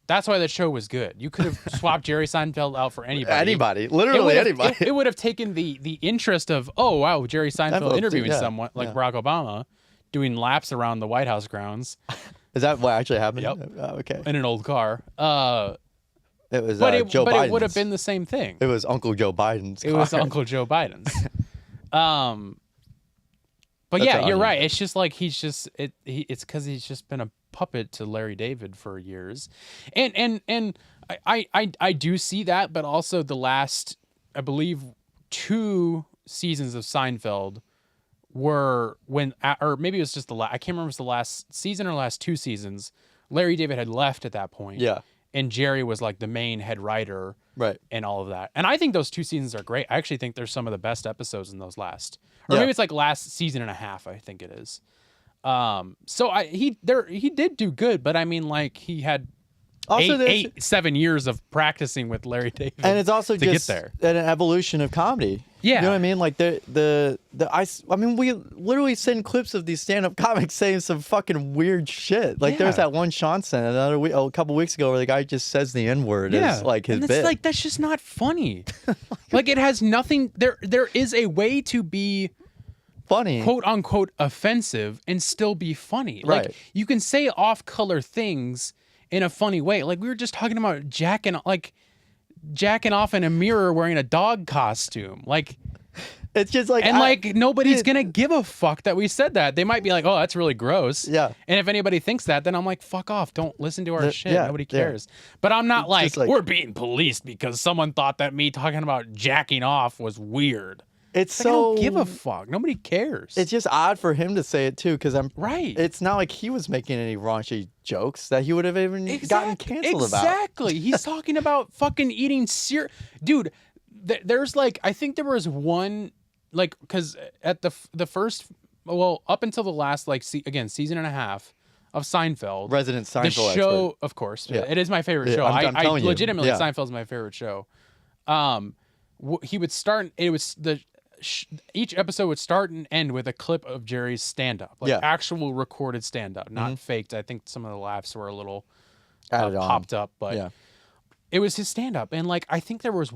That's why the show was good. You could have swapped Jerry Seinfeld out for anybody. Anybody. Literally anybody. It would have taken the interest of, oh, wow, Jerry Seinfeld interviewing someone like Barack Obama, doing laps around the White House grounds. Is that what actually happened? Yep. Okay. In an old car. It was Joe Biden's. It would have been the same thing. It was Uncle Joe Biden's car. It was Uncle Joe Biden's. But That's yeah, an you're onion. right. It's just like it's because he's just been a puppet to Larry David for years, and I do see that, but also the last, I believe, 2 seasons of Seinfeld were or maybe it was just I can't remember if it was the last season or last 2 seasons. Larry David had left at that point. Yeah. And Jerry was like the main head writer. Right. And all of that. And I think those 2 seasons are great. I actually think there's some of the best episodes in those last. Or Yeah. maybe it's like last season and a half, I think it is. So he did do good, but I mean, like, he had Also, there's- 7 years of practicing with Larry David. And it's also to just get there. an evolution of comedy. Yeah. You know what I mean? Like we literally send clips of these stand-up comics saying some fucking weird shit. Like there's Yeah. that one Sean sent a couple weeks ago where the guy just says the N-word as like his and bit. it's like, that's just not funny. Like, it has nothing. There is a way to be funny. quote unquote offensive and still be funny. Right. Like, you can say off-color things in a funny way. Like, we were just talking about jacking off in a mirror wearing a dog costume. Like, It's just like nobody's gonna give a fuck that we said that. They might be like, oh, that's really gross. Yeah. And if anybody thinks that, then I'm like, fuck off. Don't listen to our shit. yeah, Nobody yeah. cares. But I'm not just like, like- we're being policed because someone thought that me talking about jacking off was weird. It's Like, I so don't give a fuck. Nobody cares. It's just odd for him to say it too, because right. It's not like he was making any raunchy jokes that he would have even gotten canceled about. Exactly. He's talking about fucking eating cereal. Dude, there's like, I think there was one, like, because at the first, well, up until the last, like, season and a half of Seinfeld. Resident The Seinfeld show, expert. of course. Yeah. It is my favorite Yeah, show. I'm I telling you. legitimately, Yeah. Seinfeld's my favorite show. He would start, it was each episode would start and end with a clip of Jerry's stand-up, like Yeah. actual recorded stand-up, not faked. I think some of the laughs were a little Added on. popped up, but Yeah. it was his stand-up. And like, I think there was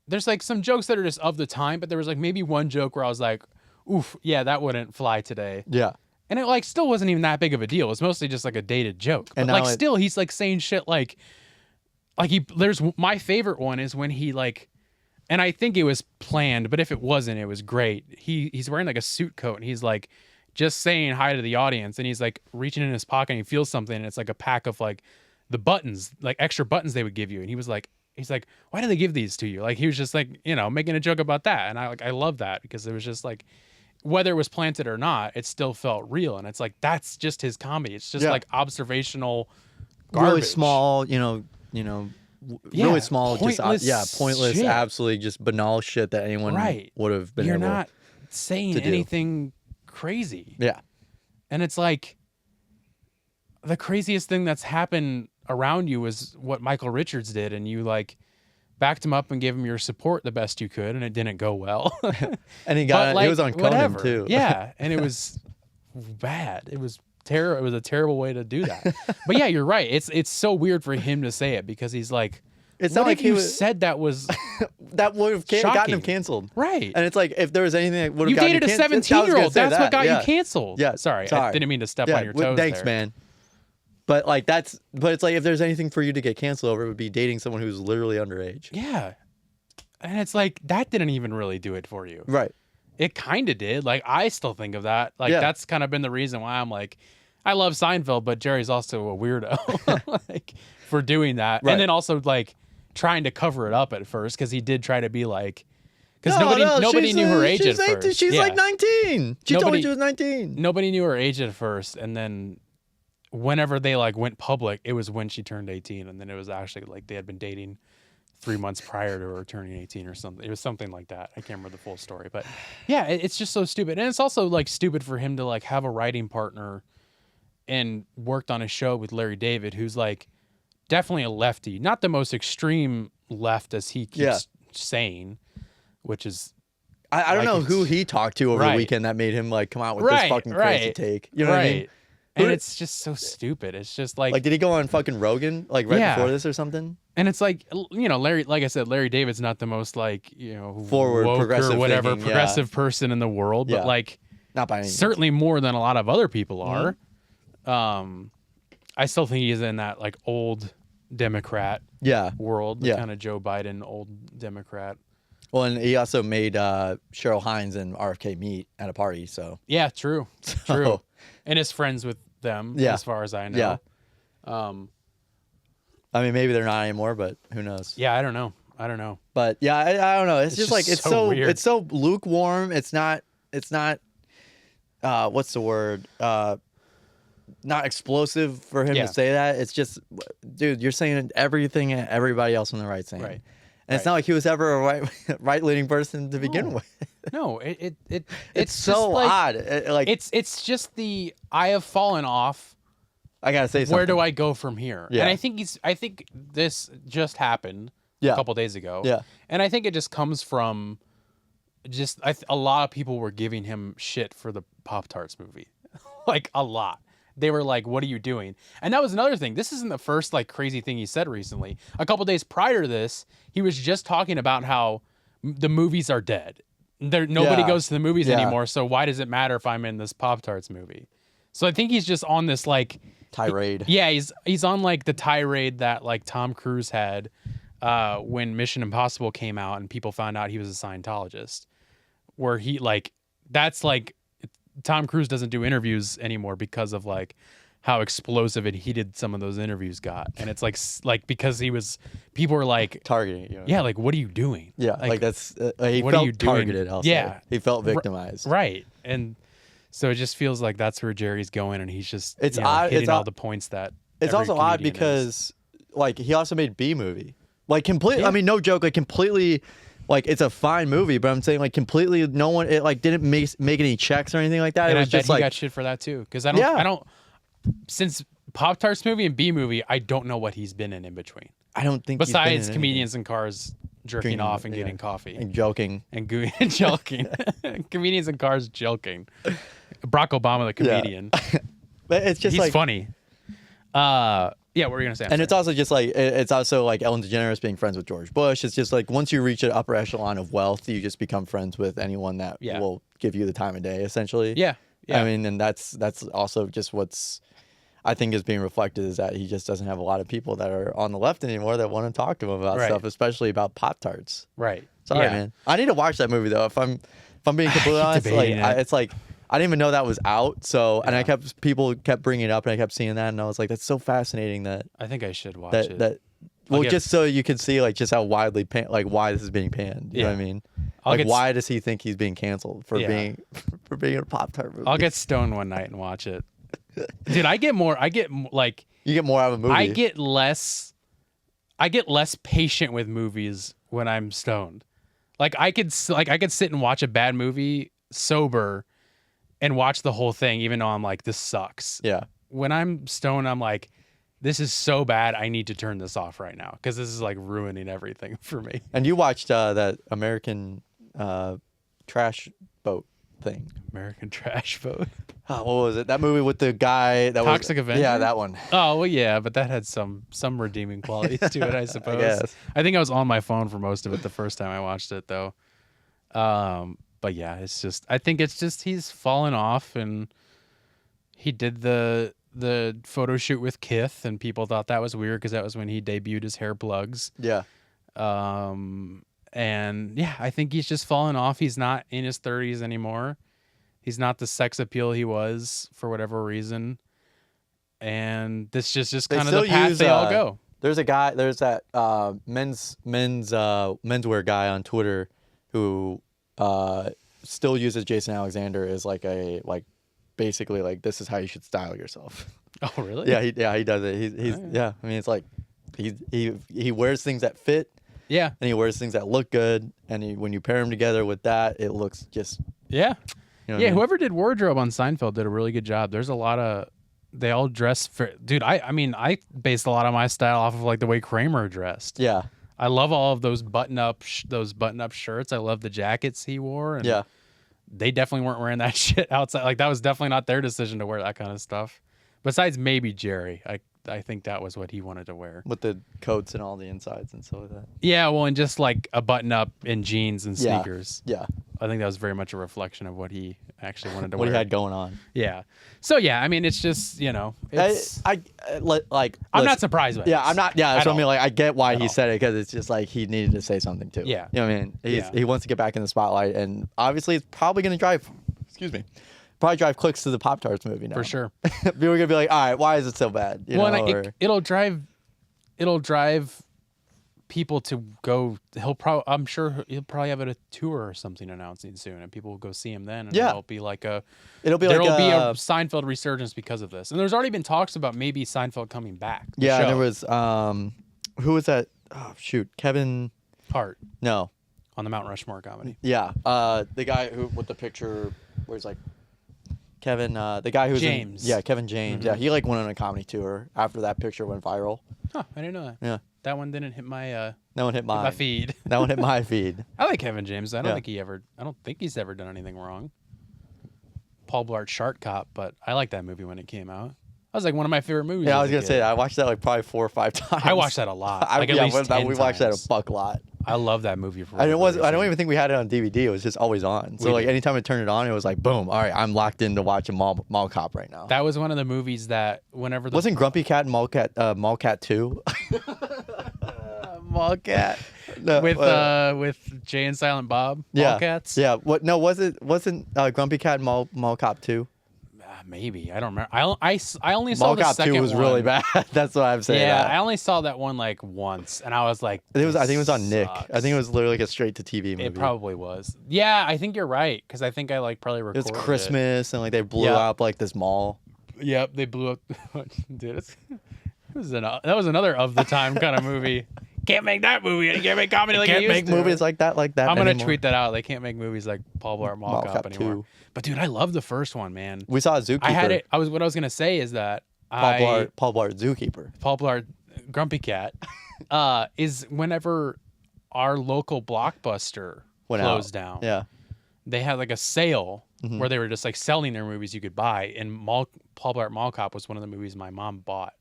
there's like some jokes that are just of the time, but there was like maybe one joke where I was like, oof, yeah, that wouldn't fly today. Yeah. And it like still wasn't even that big of a deal. It was mostly just like a dated joke. But And like now still he's like saying shit like there's my favorite one is when he like, and I think it was planned, but if it wasn't, it was great. He's wearing like a suit coat and he's like just saying hi to the audience and he's like reaching in his pocket and he feels something and it's like a pack of like the buttons, like extra buttons they would give you. And he's like, why do they give these to you? Like, he was just like, making a joke about that. And I love that because it was just like, whether it was planted or not, it still felt real. And it's like, that's just his comedy. It's just Yeah. like observational garbage. Really small, really small, pointless just pointless, shit. absolutely just banal shit that anyone Right. would have been You're able. not saying to do. anything crazy. Yeah. And it's like, the craziest thing that's happened around you is what Michael Richards did. And you like backed him up and gave him your support the best you could. And it didn't go well. And he But, got like, it was on Conan whatever. too. Yeah. And it was bad. It was terrible. It was a terrible way to do that. But yeah, you're right. It's so weird for him to say it because he's like, It's what not like if he you was said that was that would have gotten Shocking. him canceled. right. And it's like if there was anything that would have You gotten dated a you canceled, I was gonna 17-year-old. say That's that, what got yeah. you canceled. Yeah, Sorry. I didn't mean to step on your toes Thanks, there. man. But like but it's like if there's anything for you to get canceled over, it would be dating someone who's literally underage. Yeah. And it's like, that didn't even really do it for you. Right. It kind of did. Like, I still think of that. Like, Yeah. that's kind of been the reason why I'm like, I love Seinfeld, but Jerry's also a weirdo like for doing that. Right. And then also like trying to cover it up at first because he did try to be like, because No, nobody she's, knew her age she's at 18, first. She's Yeah. like 19. She told me she was 19. Nobody knew her age at first, and then whenever they like went public, it was when she turned 18, and then it was actually like they had been dating 3 months prior to her turning 18 or something. It was something like that. I can't remember the full story, but yeah, it's just so stupid, and it's also like stupid for him to like have a writing partner and worked on a show with Larry David, who's like definitely a lefty, not the most extreme left as he keeps saying, which is. I don't like know who he talked to over the weekend that made him like come out with this fucking crazy take. You know what I mean? And it's just so stupid. It's just like did he go on fucking Rogan like right before this or something? And it's like, you know, Larry, like I said, Larry David's not the most like, you know, forward, woke progressive or whatever thinking, progressive person in the world, but like not by any means. Certainly more than a lot of other people are. I still think he's in that like old Democrat world, the kind of Joe Biden old Democrat. Well, and he also made Cheryl Hines and RFK meet at a party. So yeah, true, and is friends with them as far as I know. I mean, maybe they're not anymore, but who knows? Yeah, I don't know. But yeah, I don't know. It's just like weird. It's so lukewarm. It's not. What's the word? Not explosive for him to say that. It's just, dude, you're saying everything everybody else on the right saying. Right. And it's not like he was ever a right-leaning person to begin with. No, it's so like, odd. It's just the I have fallen off. I gotta say something. Where do I go from here? Yeah. And I think this just happened a couple days ago. Yeah. And I think it just comes from just a lot of people were giving him shit for the Pop-Tarts movie, like a lot. They were like, what are you doing? And that was another thing. This isn't the first like crazy thing he said recently. A couple days prior to this, he was just talking about how the movies are dead. Nobody goes to the movies anymore. So why does it matter if I'm in this Pop-Tarts movie? So I think he's just on this like tirade. He's on like the tirade that like Tom Cruise had when Mission Impossible came out and people found out he was a Scientologist, where he like, that's like, Tom Cruise doesn't do interviews anymore because of like how explosive and heated some of those interviews got. And it's like because people were like targeting you. Yeah, like what are you doing? Yeah, like that's he what felt are you doing? targeted. Also. Yeah, he felt victimized. Right, and so it just feels like that's where Jerry's going, and he's just it's odd, hitting all the points that. It's also odd because like he also made B movie, like completely. Yeah. I mean, no joke, like completely. Like it's a fine movie, but I'm saying like completely no one it like didn't make any checks or anything like that. And it was I bet just like he got shit for that too, because I don't since Pop-Tarts movie and B movie, I don't know what he's been in between. I don't think besides comedians in cars jerking off and getting coffee and joking and joking, comedians in cars joking. Barack Obama, the comedian, but it's just he's like funny. Yeah, what were you gonna say? And it's also just like it's also like Ellen DeGeneres being friends with George Bush. It's just like once you reach an upper echelon of wealth, you just become friends with anyone that will give you the time of day, essentially. Yeah. I mean, and that's also just what's I think is being reflected is that he just doesn't have a lot of people that are on the left anymore that want to talk to him about stuff, especially about Pop-Tarts. Right. Sorry, man. I need to watch that movie though. If I'm being completely honest, like it's like. I didn't even know that was out. So, and people kept bringing it up, and I kept seeing that, and I was like, "That's so fascinating." That I think I should watch it. Just so you can see, like, just how widely why this is being panned. You know what I mean? Why does he think he's being canceled for being in a Pop-Tart movie? I'll get stoned one night and watch it, dude. You get more out of a movie. I get less patient with movies when I'm stoned. Like I could sit and watch a bad movie sober. And watch the whole thing, even though I'm like, this sucks. Yeah. When I'm stoned, I'm like, this is so bad. I need to turn this off right now because this is like ruining everything for me. And you watched that American trash boat thing. American Trash Boat. Oh, what was it? That movie with the guy that Toxic Avenger? Yeah, that one. Oh well, yeah, but that had some redeeming qualities to it, I suppose. I guess. I think I was on my phone for most of it the first time I watched it, though. But yeah, I think it's just he's fallen off, and he did the photo shoot with Kith, and people thought that was weird because that was when he debuted his hair plugs. Yeah. And yeah, I think he's just fallen off. He's not in his 30s anymore. He's not the sex appeal he was for whatever reason. And this just kind of the path they all go. There's that menswear guy on Twitter who still uses Jason Alexander as basically like this is how you should style yourself. Oh, really? Yeah, he does it. He's yeah. I mean, it's like he wears things that fit. Yeah. And he wears things that look good, and when you pair them together with that, it looks just Yeah. you know what I Yeah, mean? whoever did wardrobe on Seinfeld did a really good job. There's a lot of they all dress for dude. I mean I based a lot of my style off of like the way Kramer dressed. Yeah, I love all of those button up shirts. I love the jackets he wore. And yeah. they definitely weren't wearing that shit outside. Like that was definitely not their decision to wear that kind of stuff. Besides maybe Jerry, I think that was what he wanted to wear. With the coats and all the insides and stuff like that. Yeah, well, and just like a button up in jeans and Yeah. sneakers. Yeah, I think that was very much a reflection of what he actually wanted to what wear. he had going on. Yeah. So yeah, I mean, it's just it's. I'm not surprised by Yeah, this I'm not. Yeah, at that's what I all. mean. Like, I get why At he all. said it because it's just like he needed to say something too. Yeah. You know what I mean? Yeah. He wants to get back in the spotlight, and obviously, it's probably going to drive. Excuse me. Probably drive clicks to the Pop-Tarts movie now. For sure. People are gonna be like, all right, why is it so bad? You Well, know, and it'll drive people to go. I'm sure he'll probably have a tour or something announcing soon, and people will go see him then. And Yeah. it'll be like there'll be there'll like be a Seinfeld resurgence because of this. And there's already been talks about maybe Seinfeld coming back. the yeah. show. There was who was that? Oh shoot, Kevin. Hart No, on the Mount Rushmore comedy. yeah, the guy who with the picture where he's like Kevin, the guy who's James. Kevin James. Yeah, he like went on a comedy tour after that picture went viral. Huh, I didn't know that. Yeah, That one didn't hit my that one hit my my feed. That one hit my feed. I like Kevin James. I don't Yeah. think he's ever done anything wrong. Paul Blart Shark Cop, but I liked that movie when it came out. That was like one of my favorite movies. Yeah, I as was a gonna kid. say I watched that like probably 4 or 5 times. I watched that a lot. Like at yeah, least 10 we watched that times. a fuck lot. I love that movie for. And it was. whatever I don't reason. even think we had it on DVD. It was just always on. So We like did. anytime I turned it on, it was like boom. All right, I'm locked in to watch a Mall Cop right now. That was one of the movies that whenever the Wasn't Grumpy Cat and Mall Cat 2? Mall Cat No, with Jay and Silent Bob. yeah, Mall Cats. Yeah. What? No, wasn't Grumpy Cat and Mall Cop 2? Maybe I don't remember. I only saw Mall the Cop 2 second was one. really bad. That's what I'm saying. Yeah, that. I only saw that one like once, and I was like, I think it was on "This Nick. sucks." I think it was literally like a straight to TV movie. It probably was. Yeah, I think you're right because I think I like probably It recorded was Christmas and like they blew Yeah. up like this mall. Yep, they blew up. Dude, that was another of the time kind of movie. Can't make that movie. You can't make comedy like Can't you used make to. movies like that I'm gonna anymore. tweet that out. They can't make movies like Paul Blart Mall Cop Cop anymore. 2. But dude, I love the first one, man. We saw Zookeeper. I had it. What I was gonna say is that Paul Blart Zookeeper. Paul Blart Grumpy Cat is whenever our local Blockbuster Went out. closed down. Yeah. They had like a sale Mm-hmm. where they were just like selling their movies you could buy, and Paul Blart Mall Cop was one of the movies my mom bought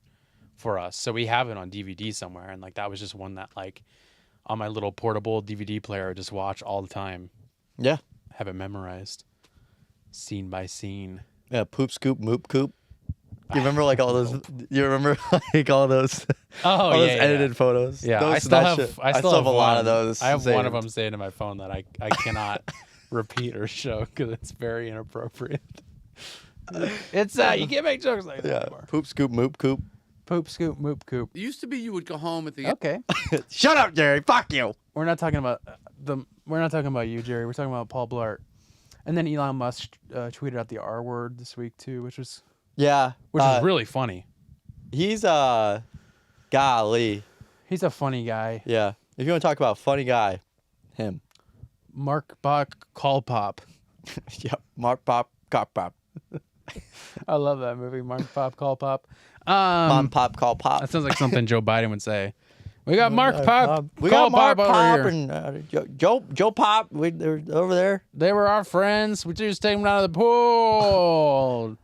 for us. So we have it on DVD somewhere, and like that was just one that like on my little portable DVD player I just watch all the time. Yeah. Have it memorized, scene by scene. Yeah. Poop Scoop Moop Coop. You remember like all those? You remember like all those? Oh all those yeah, edited photos. Yeah, Those, I still that have. shit. I still have a lot of one. those. I have one of saved. them saved in my phone that I cannot repeat or show because it's very inappropriate. It's you can't make jokes like that Yeah. anymore. Poop Scoop Moop Coop. Poop scoop moop coop. It used to be you would go home at the end. Okay, Shut up, Jerry. Fuck you. we're not talking about We're not talking about you, Jerry. We're talking about Paul Blart. And then Elon Musk tweeted out the R word this week too, which was Yeah. really funny. He's golly. He's a funny guy. Yeah. If you want to talk about a funny guy, him. Mark Bach Call Pop. Yep. Mark Pop Cop Pop. I love that movie, Mark Pop Call Pop. Mom Pop Call Pop. That sounds like something Joe Biden would say. We got Mark Pop. We Call got Mark Pop Pop over here. and Joe Pop. They're over there. They were our friends. We just take them out of the pool.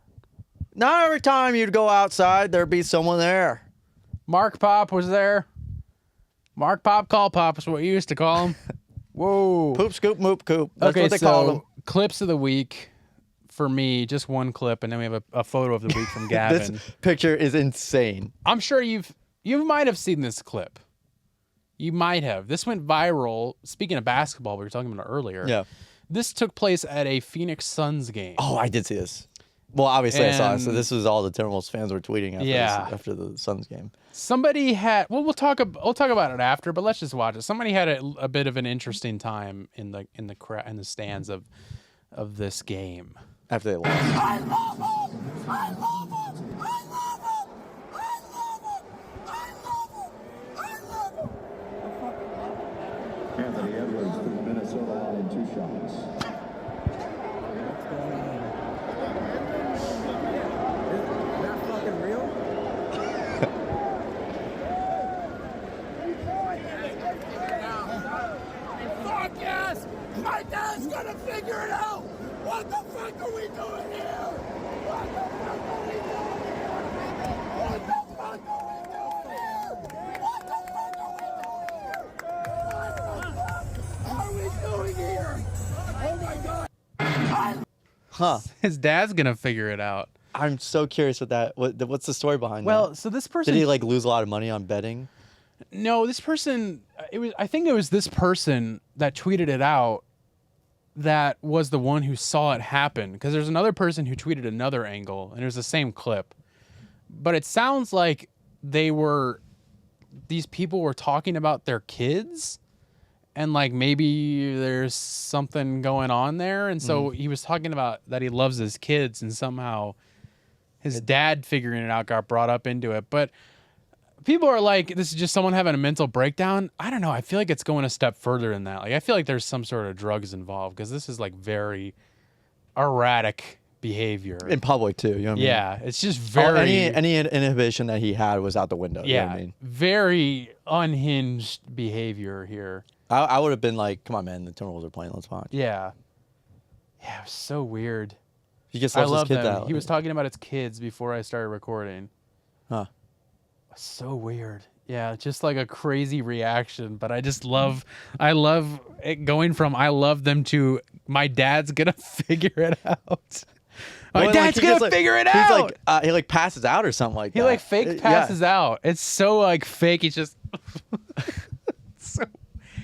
Not every time you'd go outside, there'd be someone there. Mark Pop was there. Mark Pop Call Pop is what you used to call him. Whoa. Poop Scoop Moop Coop. That's Okay, what they call them. clips of the week for me, just one clip, and then we have a photo of the week from Gavin. This picture is insane. I'm sure you might have seen this clip. You might have. This went viral. Speaking of basketball, we were talking about it earlier. Yeah. This took place at a Phoenix Suns game. Oh, I did see this. Well, obviously I saw it. So And- this was all the Timberwolves fans were tweeting after, Yeah. after the Suns game. Somebody had. Well, we'll talk about it after, but let's just watch it. Somebody had a bit of an interesting time in the stands of this game. After they lost. I love him! I love him! I love him! I love him! I love him! I love him! Anthony Edwards for the Minnesota Wild in 2 shots. Not fucking real? Fuck yes! My dad's gonna figure it out! What the fuck are we doing here? What the fuck are we doing here? What the fuck are we doing here? What the fuck are we doing here? What the fuck are we doing here? Oh my god! Huh. His dad's gonna figure it out. I'm so curious with that. What's the story behind Well, that? so this person Did he like lose a lot of money on betting? No, this person. I think it was this person that tweeted it out. That was the one who saw it happen. Because there's another person who tweeted another angle, and it was the same clip. But it sounds like these people were talking about their kids, and like maybe there's something going on there. And so he was talking about that he loves his kids, and somehow his dad figuring it out got brought up into it. But people are like, this is just someone having a mental breakdown. I don't know. I feel like it's going a step further than that. Like, I feel like there's some sort of drugs involved because this is like very erratic behavior. In public too, you know what I mean? Yeah, it's just Oh, very any inhibition that he had was out the window. You know what I mean? very unhinged behavior here. I would have been like, come on, man, the Timberwolves are playing. Let's watch. Yeah, it was so weird. He just I loves love his kid them. that He was talking about his kids before I started recording. Huh. So weird. Yeah, just like a crazy reaction, but I love it going from I love them to my dad's gonna figure it out. My Well, dad's he gonna gets, like- figure it he's out. like, he like passes out or something like that. He like fake Yeah. passes out. It's so like fake. He's just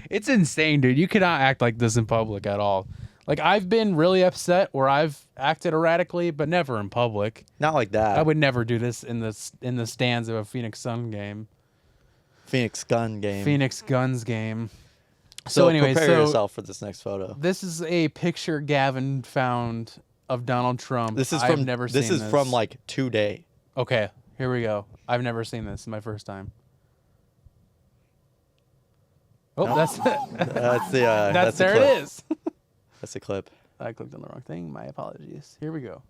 it's insane, dude. You cannot act like this in public at all. Like I've been really upset where I've acted erratically, but never in public. Not like that. I would never do this in the stands of a Phoenix Sun game. Phoenix gun game. Phoenix Guns game. So anyway, prepare yourself for this next photo. This is a picture Gavin found of Donald Trump. This is I've from never seen this is from like today. Okay, here we go. I've never seen this. It's my first time. Oh, that's That's the that's the there clip. it is. That's the clip. I clicked on the wrong thing. My apologies. Here we go.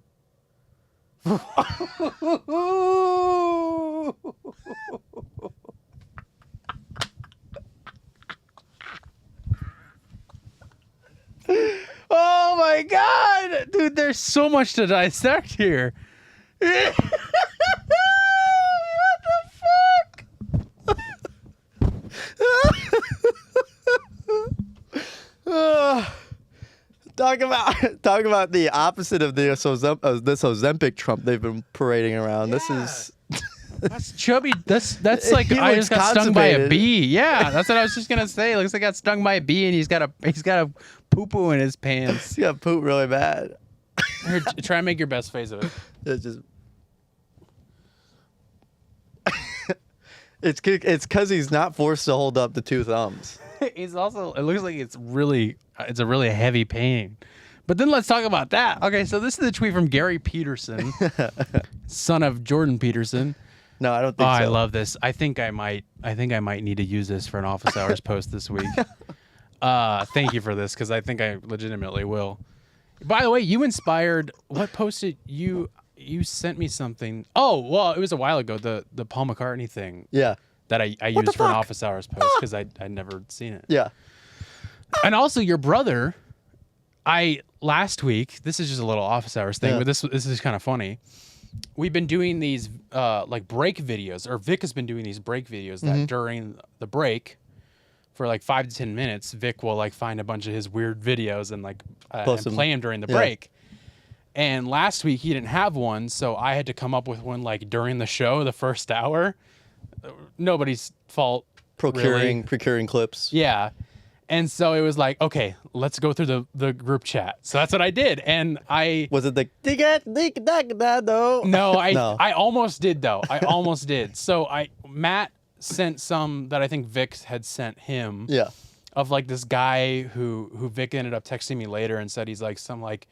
Oh my god, dude! There's so much to dissect here. What the fuck? Talk about the opposite of this Ozempic Trump they've been parading around. This is That's chubby. That's like He I looks just got stung by a constipated. bee. Yeah, that's what I was just gonna say. Looks like I got stung by a bee, and he's got a poo poo in his pants. he got poop really bad. Here, try and make your best face of it. It's just it's because he's not forced to hold up the 2 thumbs. It's also. It looks like it's a really heavy pain. But then let's talk about that. Okay, so this is a tweet from Gary Peterson, son of Jordan Peterson. No, I don't Oh, think so. I love this. I think I might need to use this for an office hours post this week. Thank you for this because I think I legitimately will. By the way, you inspired. What posted you? You sent me something. Oh, well, it was a while ago. The Paul McCartney thing Yeah. that I the used for an fuck? office hours post because I'd never seen it. Yeah. And also your brother. Last week. This is just a little office hours thing, Yeah. but this is kind of funny. We've been doing these like break videos, or Vic has been doing these break videos that during the break, for like 5 to 10 minutes, Vic will like find a bunch of his weird videos and like Post and them. play them during the Yeah. break. And last week he didn't have one, so I had to come up with one like during the show, the first hour. Nobody's fault. really. Procuring clips. Yeah. And so it was like, okay, let's go through the group chat. So that's what I did. And I Was it the though? no, No. I almost did though. I almost did. So Matt sent some that I think Vic had sent him. Yeah. Of like this guy who Vic ended up texting me later and said he's like some like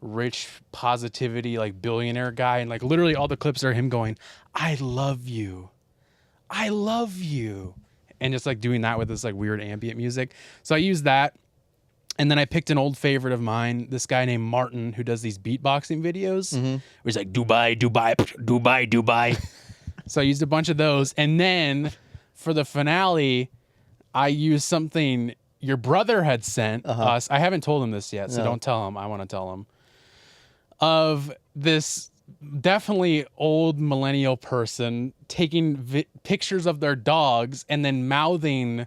rich positivity like billionaire guy, and like literally all the clips are him going, I love you, and just like doing that with this like weird ambient music. So I used that, and then I picked an old favorite of mine, this guy named Martin who does these beatboxing videos where he's like Dubai, Dubai, Dubai, Dubai. So I used a bunch of those, and then for the finale I used something your brother had sent us. I haven't told him this yet, so don't tell him. I want to tell him. Of this definitely old millennial person taking pictures of their dogs and then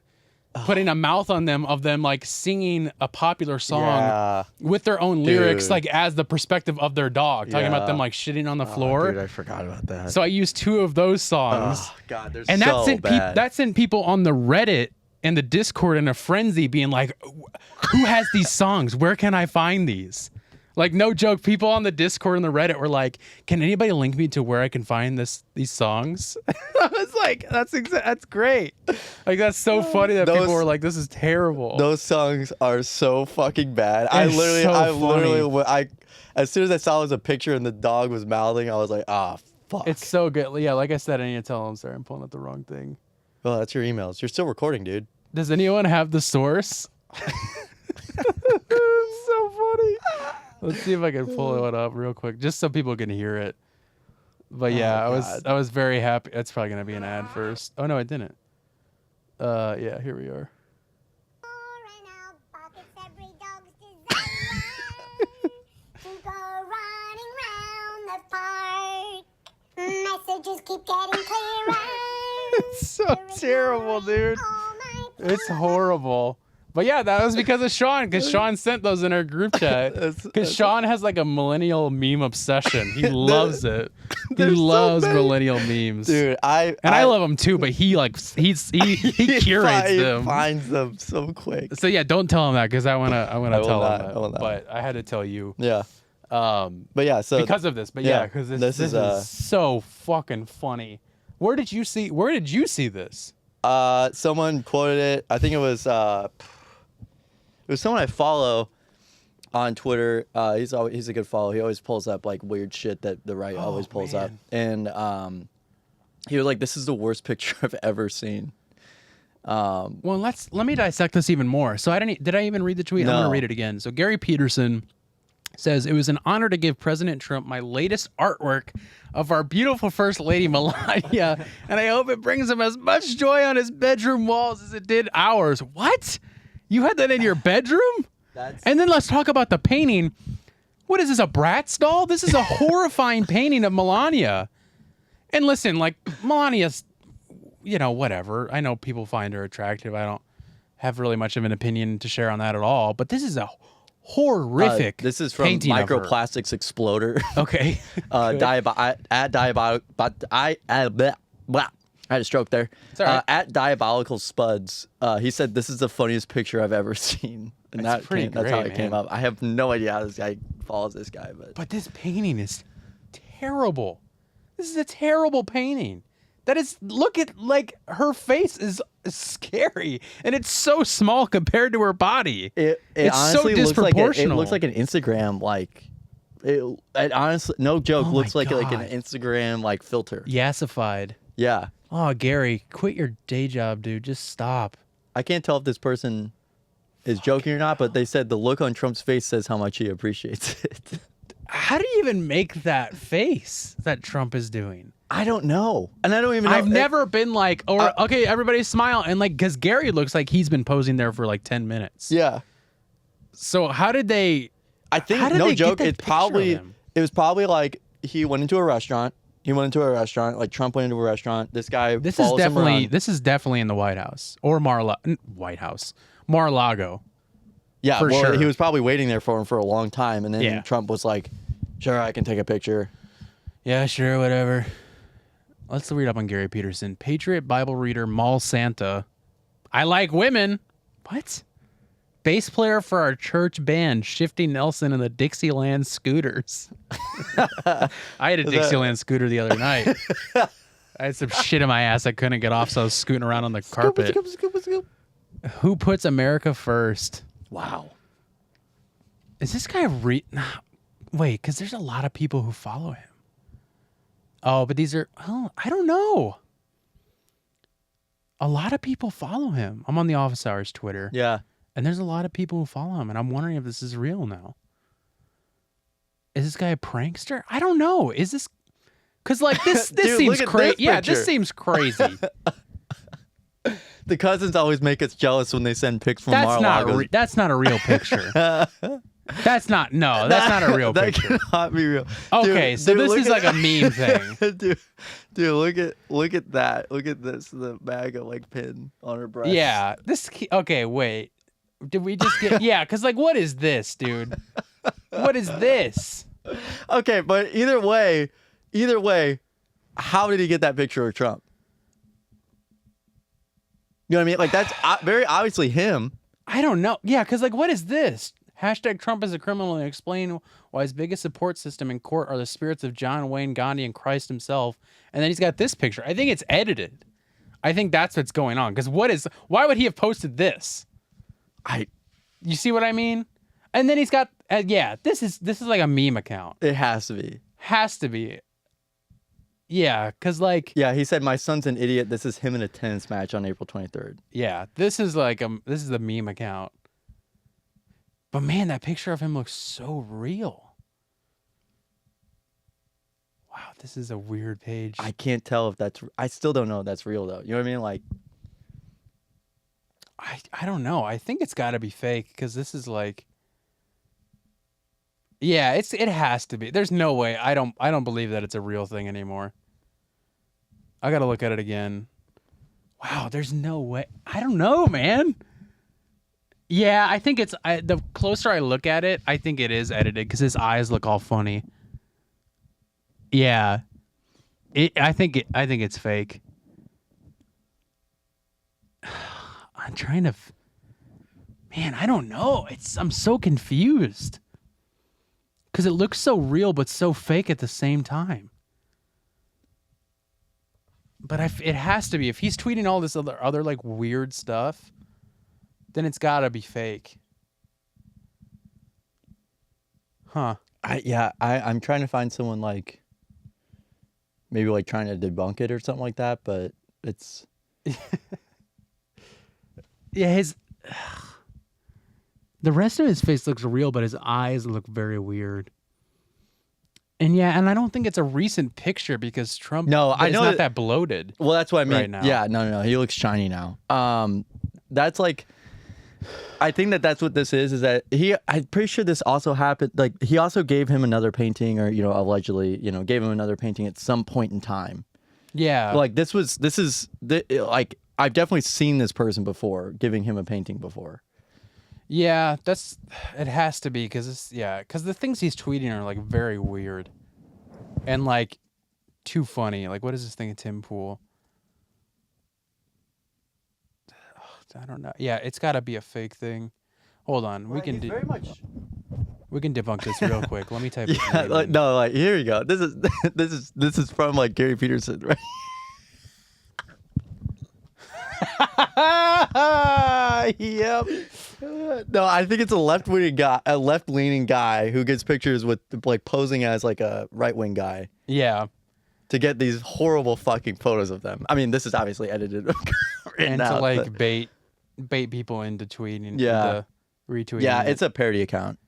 putting a mouth on them of them like singing a popular song with their own lyrics, Dude. like as the perspective of their dog, talking about them like shitting on the floor. Dude, I forgot about that. So I used 2 of those songs. Oh, God, they're And so that bad. sent people on the Reddit and the Discord in a frenzy being like, who has these songs? Where can I find these? Like, no joke, people on the Discord and the Reddit were like, can anybody link me to where I can find these songs? I was like, that's great. Like, that's so funny that people were like, this is terrible. Those songs are so fucking bad. It's so As soon as I saw it was a picture and the dog was mouthing, I was like, fuck. It's so good. Yeah, like I said, I need to tell them, sorry, I'm pulling up the wrong thing. Well, that's your emails. You're still recording, dude. Does anyone have the source? It's so funny. Let's see if I can pull it up real quick, just so people can hear it. But yeah, I was very happy. That's probably gonna be an ad first. Oh no, it didn't. Yeah, here we are. Messages keep getting clearer. It's so terrible, dude. It's horrible. But yeah, that was because of Sean, because Sean sent those in our group chat. Because Sean has like a millennial meme obsession. He loves it. He loves millennial memes. Dude, I love them too, but he curates them. He finds them so quick. So yeah, don't tell him that, because I wanna tell him not, that. I will not. But I had to tell you. Yeah. But yeah, so Because of this. But yeah, because this is so fucking funny. Where did you see this? someone quoted it. I think it was someone I follow on Twitter. He's a good follow. He always pulls up like weird shit that the right always pulls up. And he was like, "This is the worst picture I've ever seen." Well, let me dissect this even more. So did I even read the tweet? No. I'm gonna read it again. So Gary Peterson says, it was an honor to give President Trump my latest artwork of our beautiful First Lady Melania, and I hope it brings him as much joy on his bedroom walls as it did ours. What? You had that in your bedroom? And then let's talk about the painting. What is this, a Bratz doll? This is a horrifying painting of Melania. And listen, like, Melania's, whatever. I know people find her attractive. I don't have really much of an opinion to share on that at all, but this is a horrific This is from painting of her. Microplastics Exploder. Okay. I had a stroke there. all right. At Diabolical Spuds, he said, "This is the funniest picture I've ever seen." And That's pretty that's how great, it came man. up. I have no idea how this guy follows this guy, But this painting is terrible. This is a terrible painting. That is, look at, like, her face is scary, and it's so small compared to her body. It It's honestly so looks like disproportional. it looks like an Instagram it honestly, no joke, Oh looks my like an God. Instagram filter. Yassified. Yeah. Oh, Gary, quit your day job, dude. Just stop. I can't tell if this person is joking or not, but they said the look on Trump's face says how much he appreciates it. How do you even make that face that Trump is doing? I don't know. And I don't even know. I've never been like, okay, everybody smile. And like, because Gary looks like he's been posing there for like 10 minutes. Yeah. So how did they? I think, How did no they get joke, that it picture of him? was probably like he went into a restaurant. Like Trump went into a restaurant. This guy This is follows him definitely around. in the White House or Mar-a-Lago. Yeah, for sure. He was probably waiting there for him for a long time, and then Yeah. Trump was like, "Sure, I can take a picture." Yeah, sure, whatever. Let's read up on Gary Peterson. Patriot Bible reader, mall Santa. I like women. What? bass player for our church band, Shifty Nelson and the Dixieland Scooters. I had a Dixieland scooter the other night. I had some shit in my ass I couldn't get off, so I was scooting around on the carpet. Scoop. Who puts America first? Wow. Is this guy Wait, because there's a lot of people who follow him. Oh, but these are... Oh, I don't know. A lot of people follow him. I'm on the Office Hours Twitter. Yeah. And there's a lot of people who follow him, and I'm wondering if this is real now. Is this guy a prankster? I don't know. Is this... Because, like, this Dude, seems look at crazy. this Yeah, picture. this seems crazy. The cousins always make us jealous when they send pics from That's Mar-a-Lago. that's not a real picture. That's not a real that picture. cannot be real. Okay, so this look is at- like a meme thing. dude, look at that. Look at this, the MAGA like pin on her breast. Yeah, okay, wait. Did we just get... Yeah, because, like, what is this, dude? What is this? Okay, but either way, how did he get that picture of Trump? You know what I mean? Like, that's very obviously him. I don't know. Yeah, because, like, what is this? Hashtag Trump is a criminal, and explain why his biggest support system in court are the spirits of John Wayne Gandhi and Christ himself. And then he's got this picture. I think it's edited. I think that's what's going on. Because why would he have posted this? You see what I mean? And then he's got, this is like a meme account. It has to be. Has to be. Yeah, because, like... Yeah, he said, my son's an idiot. This is him in a tennis match on April 23rd. Yeah, this is the meme account. But man, that picture of him looks so real. Wow, this is a weird page. I can't tell if that's... I still don't know if that's real, though. You know what I mean? Like... I don't know. I think it's got to be fake because this is like... Yeah, it has to be. There's no way. I don't believe that it's a real thing anymore. I got to look at it again. Wow, there's no way. I don't know, man. Yeah, I think it's the closer I look at it, I think it is edited because his eyes look all funny. Yeah. I think it's fake. I'm trying to Man, I don't know. I'm so confused. Cuz it looks so real but so fake at the same time. But it has to be. If he's tweeting all this other like weird stuff, then it's got to be fake. Huh. I'm trying to find someone like maybe like trying to debunk it or something like that, but it's yeah, the rest of his face looks real, but his eyes look very weird. And and I don't think it's a recent picture because Trump I know it's not that- that bloated. well, that's what I mean. Right now. Yeah, no, he looks shiny now. That's like, I think that's what this is that I'm pretty sure this also happened. Like he also gave him another painting or, allegedly, gave him another painting at some point in time. Yeah. Like like, I've definitely seen this person before giving him a painting before. Yeah, it has to be because the things he's tweeting are like very weird and like too funny. Like, what is this thing at Tim Pool? I don't know. Yeah, it's got to be a fake thing. Hold on, we can very much. we can debunk this real quick. Let me type. his Yeah, name like in. no, like here you go. This is from like Gary Peterson, right? Yep. No, I think it's a left-leaning guy who gets pictures with like posing as like a right-wing guy Yeah, to get these horrible fucking photos of them. I mean, this is obviously edited right and now, to like but- bait people into tweeting. Yeah. into retweeting. yeah, it. it's a parody account.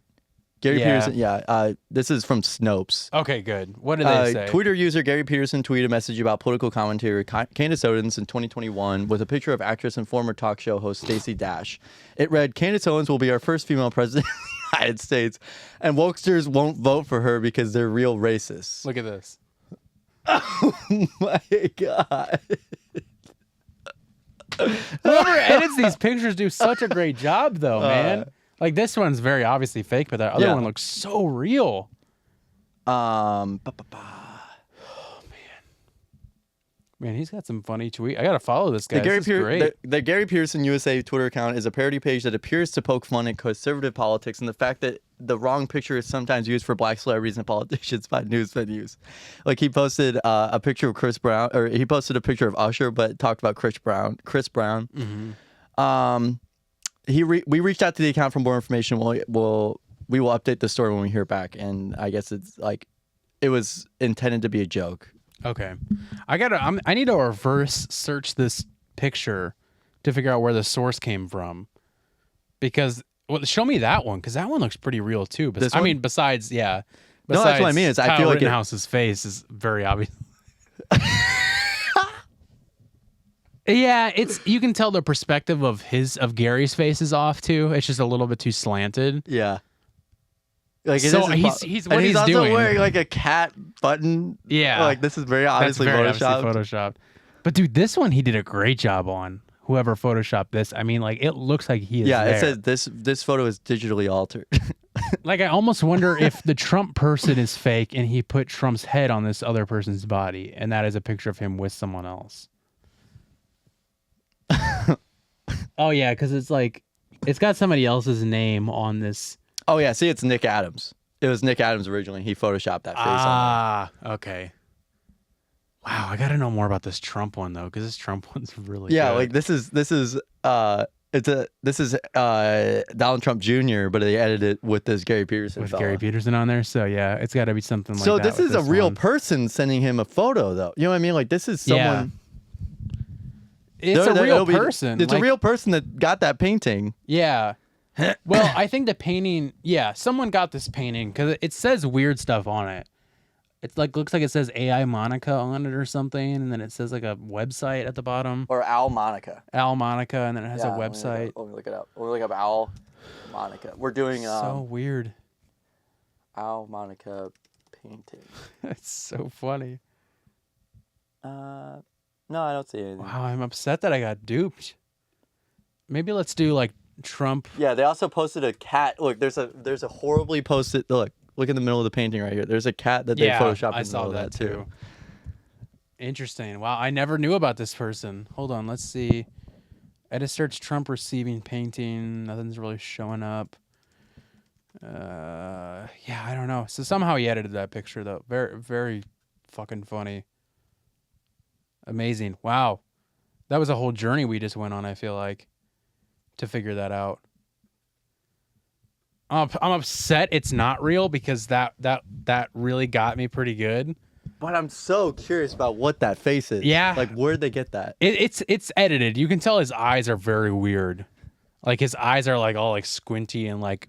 Gary Yeah. Peterson. Yeah, this is from Snopes. Okay, good. What did they say? Twitter user Gary Peterson tweeted a message about political commentary Candace Owens in 2021 with a picture of actress and former talk show host Stacey Dash. It read, Candace Owens will be our first female president of the United States, and wokesters won't vote for her because they're real racists. Look at this. Oh my God. Whoever edits these pictures do such a great job, though, man. Like this one's very obviously fake, but that other Yeah. one looks so real. Man, he's got some funny tweet. I gotta follow this guy. This is great. The Gary Pearson USA Twitter account is a parody page that appears to poke fun at conservative politics and the fact that the wrong picture is sometimes used for black celebrities and politicians by news venues. Like he posted a picture of Chris Brown, or he posted a picture of Usher, but talked about Chris Brown. Mm-hmm. We reached out to the account for more information. We will update the story when we hear back, and I guess it's like it was intended to be a joke. Okay, I need to reverse search this picture to figure out where the source came from, because show me that one, because that one looks pretty real too. But besides No, that's what I mean. Is I feel like Rittenhouse's face is very obvious. Yeah, you can tell the perspective of Gary's face is off too. It's just a little bit too slanted. Yeah. Like he's also doing. Wearing like a cat button. Yeah, like this is very obviously photoshopped. But dude, this one he did a great job on. Whoever photoshopped this, I mean, like it looks like he is. Yeah, there. it says this photo is digitally altered. Like I almost wonder if the Trump person is fake and he put Trump's head on this other person's body, and that is a picture of him with someone else. Oh yeah, because it's like it's got somebody else's name on this. Oh yeah, see, it's Nick Adams. It was Nick Adams originally. He photoshopped that face on Ah, okay. Wow, I got to know more about this Trump one though, because this Trump one's really yeah. good. Like this is Donald Trump Jr., but they edited it with this Gary Peterson with fella. Gary Peterson on there. So yeah, it's got to be something like so that. So this is a real person sending him a photo, though. You know what I mean? Like this is someone. Yeah. It's a real person. It's a real person that got that painting. Yeah. Well, I think the painting. Yeah, someone got this painting because it says weird stuff on it. It's like looks like it says AI Monica on it or something, and then it says like a website at the bottom. Or Al Monica. Al Monica, and then it has a website. Let me look it up. Let me look up Al Monica. We're doing so weird. Al Monica painting. That's so funny. No, I don't see anything. Wow, I'm upset that I got duped. Maybe let's do like Trump. Yeah, they also posted a cat. Look, there's a horribly posted. Look in the middle of the painting right here. There's a cat that they photoshopped. I saw that too. Interesting. Wow, I never knew about this person. Hold on, let's see. I just searched Trump receiving painting. Nothing's really showing up. Yeah, I don't know. So somehow he edited that picture though. Very, very fucking funny. Amazing. Wow. That was a whole journey we just went on, I feel like, to figure that out. I'm upset it's not real because that really got me pretty good. But I'm so curious about what that face is. Yeah. Like, where'd they get that? It's edited. You can tell his eyes are very weird. Like, his eyes are, like, all, like, squinty and, like,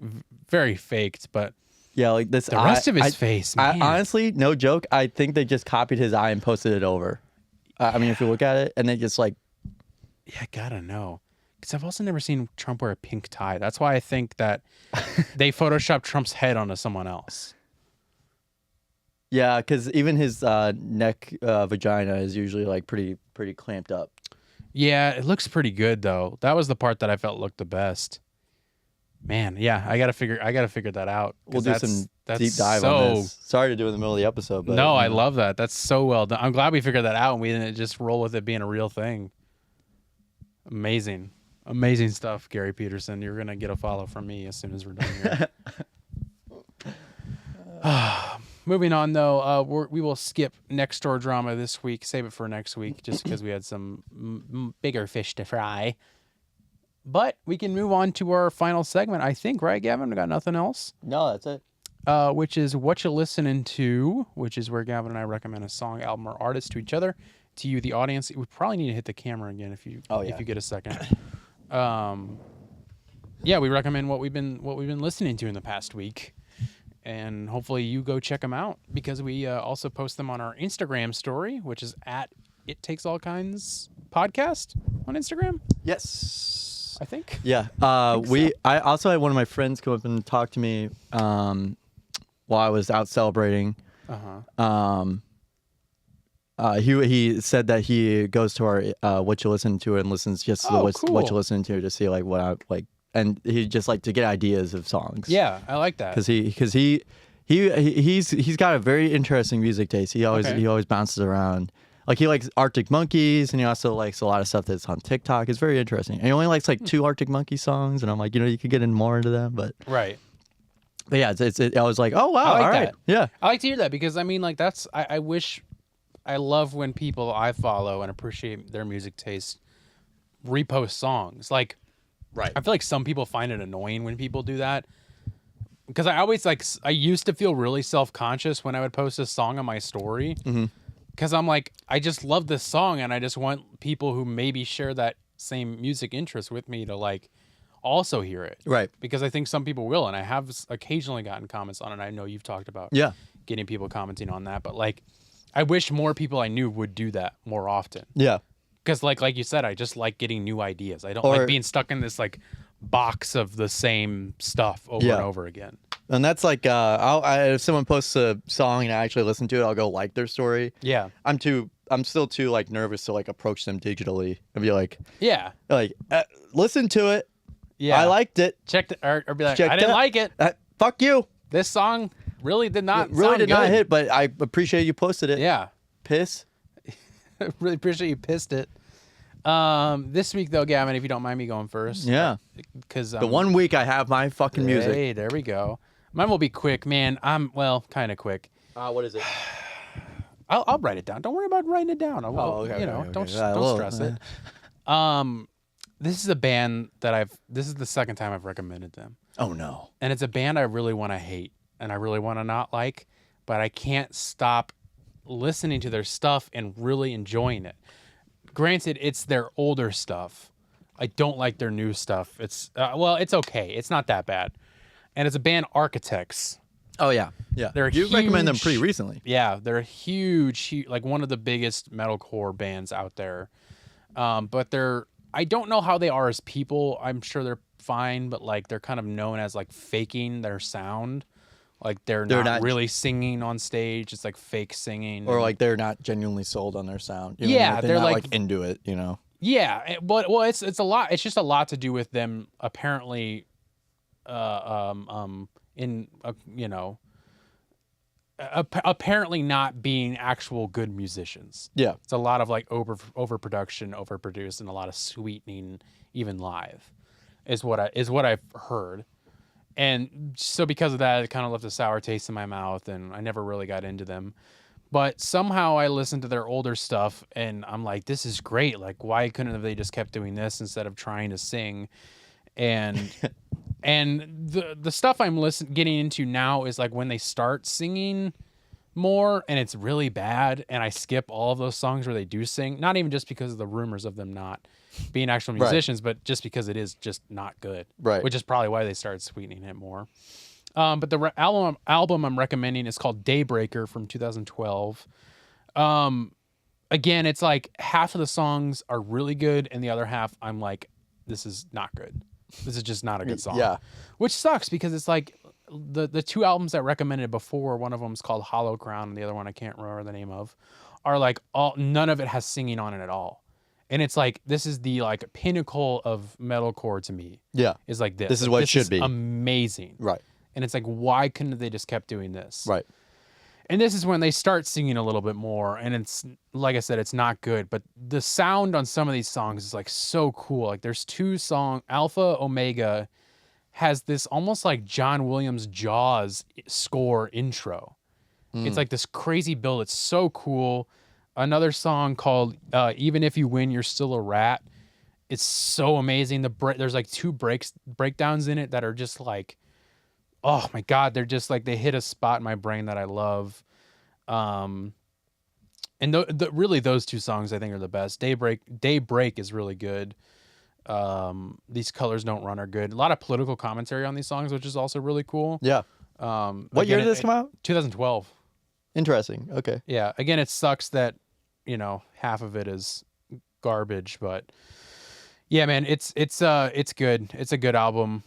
very faked, but... Yeah, like this. The rest of his face, man. Honestly, no joke, I think they just copied his eye and posted it over. I mean, if you look at it, and they just, like... Yeah, I gotta know. Because I've also never seen Trump wear a pink tie. That's why I think that they photoshopped Trump's head onto someone else. Yeah, because even his neck vagina is usually like pretty clamped up. Yeah, it looks pretty good though. That was the part that I felt looked the best. Man, yeah, I gotta figure that out. We'll do some deep dive on this. Sorry to do it in the middle of the episode, but no, I love that. That's so well done. I'm glad we figured that out and we didn't just roll with it being a real thing. Amazing. Amazing stuff, Gary Peterson. You're going to get a follow from me as soon as we're done here. Moving on, though, we will skip next door drama this week. Save it for next week just because we had some bigger fish to fry. But we can move on to our final segment, I think, right, Gavin? We got nothing else? No, that's it. Which is Whatcha Listening To, which is where Gavin and I recommend a song, album, or artist to each other. To you, the audience. We probably need to hit the camera again if you get a second. Yeah, we recommend what we've been listening to in the past week, and hopefully you go check them out because we also post them on our Instagram story, which is at It Takes All Kinds Podcast on Instagram. Yes, I think. Yeah. I also had one of my friends come up and talk to me while I was out celebrating. He said that he goes to our Whatcha Listening To and listens just to Whatcha Listening To to see like what I like, and he just like to get ideas of songs. Yeah, I like that because he's got a very interesting music taste. He always bounces around. Like he likes Arctic Monkeys, and he also likes a lot of stuff that's on TikTok. It's very interesting. And he only likes like 2 Arctic Monkey songs, and I'm like, you could get in more into them, but Right. yeah, I was like, oh wow, I like all right, that. yeah, I like to hear that because I mean, like I love when people I follow and appreciate their music taste repost songs. Like, right, I feel like some people find it annoying when people do that because I used to feel really self-conscious when I would post a song on my story because I'm like, I just love this song and I just want people who maybe share that same music interest with me to like also hear it. right, Because I think some people will, and I have occasionally gotten comments on it. I know you've talked about yeah, getting people commenting on that, but like, I wish more people I knew would do that more often. yeah. Because like you said, I just like getting new ideas. I don't Or- like being stuck in this like box of the same stuff over Yeah. and over again. And that's like, if someone posts a song and I actually listen to it, I'll go like their story. Yeah. I'm still too like nervous to like approach them digitally and be like, Yeah. listen to it. Yeah. I liked it. Checked it or be like, Checked I didn't it. like it. Fuck you. This song really did not Really sound did not good. hit, but I appreciate you posted it. Yeah. Piss. Really appreciate you pissed it. This week though, Gavin, if you don't mind me going first. Yeah. Because The 1 week I have my fucking music. Hey, there we go. Mine will be quick, man. Kind of quick. What is it? I'll write it down. Don't worry about writing it down. okay, okay. Don't Well, stress it. This is a band that this is the second time I've recommended them. Oh no. And it's a band I really want to hate and I really want to not like, but I can't stop listening to their stuff and really enjoying it. Granted, it's their older stuff. I don't like their new stuff. It's it's okay. It's not that bad. And it's a band, Architects. Oh yeah. Yeah. They're you recommend them huge. pretty recently. Yeah, they're huge, like one of the biggest metalcore bands out there. But I don't know how they are as people. I'm sure they're fine, but like they're kind of known as like faking their sound. Like they're not really singing on stage. It's like fake singing. Or like they're not genuinely sold on their sound. You know, Yeah, like, they're not, like- into it, you know. Yeah, but it's a lot. It's just a lot to do with them apparently, apparently not being actual good musicians. Yeah. It's a lot of like overproduction, overproduced, and a lot of sweetening, even live, is what I've heard. And so because of that, it kind of left a sour taste in my mouth, and I never really got into them. But somehow I listened to their older stuff, and I'm like, this is great. Like, why couldn't they just kept doing this instead of trying to sing? And and the stuff I'm getting into now is like when they start singing more, and it's really bad, and I skip all of those songs where they do sing. Not even just because of the rumors of them not being actual musicians, but just because it is just not good. Right. Which is probably why they started sweetening it more. But the album I'm recommending is called Daybreaker from 2012. Again, it's like half of the songs are really good, and the other half I'm like, this is not good. This is just not a good song. Yeah. Which sucks because it's like the two albums I recommended before, one of them is called Hollow Crown, and the other one I can't remember the name of, are like none of it has singing on it at all. And it's like, this is the like pinnacle of metalcore to me. Yeah. Is like this. This is Like, what it should be. Amazing. Right. And it's like, why couldn't they just kept doing this? Right. And this is when they start singing a little bit more. And it's, like I said, it's not good. But the sound on some of these songs is like so cool. Like there's two songs, Alpha Omega has this almost like John Williams' Jaws score intro. It's like this crazy build. It's so cool. Another song called Even If You Win, You're Still a Rat. It's so amazing. There's like two breakdowns in it that are just like, oh my God, they're just like, they hit a spot in my brain that I love. And really those two songs I think are the best. Daybreak is really good. These Colors Don't Run are good. A lot of political commentary on these songs, which is also really cool. Yeah. What year did this come out? 2012. Interesting. Okay. Yeah. Again, it sucks that, half of it is garbage, but yeah, man, it's good. It's a good album.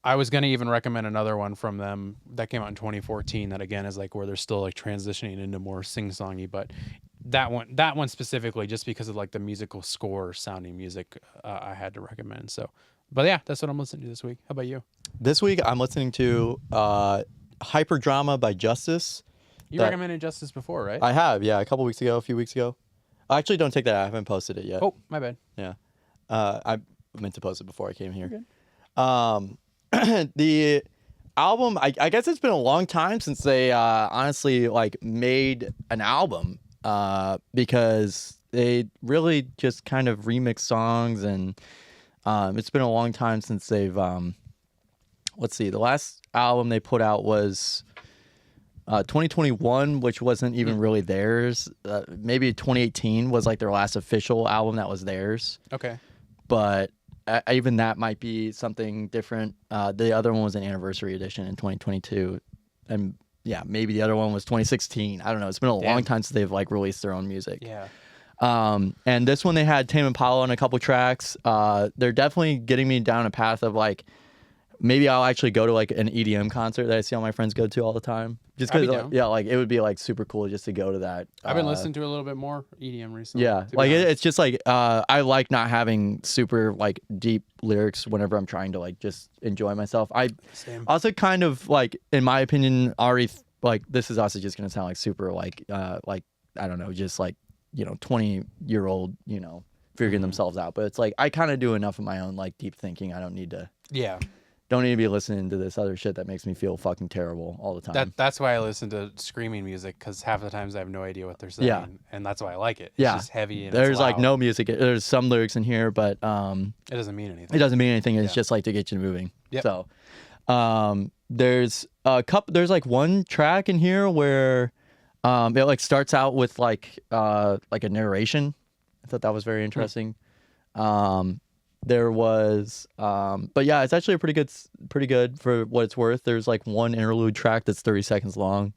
I was going to even recommend another one from them that came out in 2014 that again is like where they're still like transitioning into more sing-songy, but that one specifically, just because of like the musical score sounding music, I had to recommend. So, but yeah, that's what I'm listening to this week. How about you? This week I'm listening to Hyperdrama by Justice. You that- recommended Justice before, right? I have, yeah, a few weeks ago. I actually don't take that out. I haven't posted it yet. Oh, my bad. Yeah. I meant to post it before I came here. The album, I guess it's been a long time since they honestly like made an album because they really just kind of remix songs, and it's been a long time since they've let's see, the last album they put out was 2021, which wasn't even really theirs. Maybe 2018 was like their last official album that was theirs, Okay. but even that might be something different. The other one was an anniversary edition in 2022, and yeah, maybe the other one was 2016. I don't know. It's been a long time since they've like released their own music. Yeah. And this one they had Tame Impala on a couple tracks. They're definitely getting me down a path of like maybe I'll actually go to like an EDM concert that I see all my friends go to all the time. Just I'd be because, down. yeah, like it would be like super cool just to go to that. I've been listening to a little bit more EDM recently. Yeah, to be like honest. it's just like I like not having super like deep lyrics whenever I'm trying to like just enjoy myself. I Same. also kind of like, in my opinion, already like this is also just gonna sound like super like I don't know, just like 20-year-old figuring themselves out. But it's like I kind of do enough of my own like deep thinking. I don't need to be listening to this other shit that makes me feel fucking terrible all the time. That's why I listen to screaming music, because half the times I have no idea what they're saying. Yeah. And that's why I like it. It's Yeah. just heavy and There's it's like loud. no music. There's some lyrics in here, but It doesn't mean anything. it doesn't mean anything. It's Yeah. just like to get you moving. Yep. So, there's a couple. There's like one track in here where, it like starts out with like a narration. I thought that was very interesting. There was, but yeah, it's actually pretty good for what it's worth. There's like one interlude track that's 30 seconds long,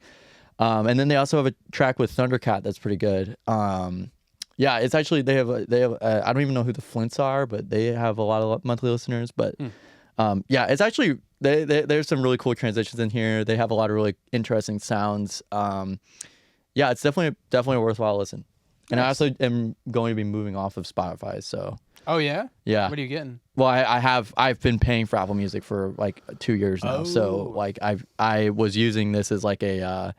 and then they also have a track with Thundercat that's pretty good. Yeah, it's actually they have I don't even know who the Flints are, but they have a lot of monthly listeners. But yeah, it's actually there's some really cool transitions in here. They have a lot of really interesting sounds. Yeah, it's definitely a worthwhile listen. And I also am going to be moving off of Spotify, so. Oh, yeah? Yeah. What are you getting? Well, I've been paying for Apple Music for like 2 years now. So like I was using this as like I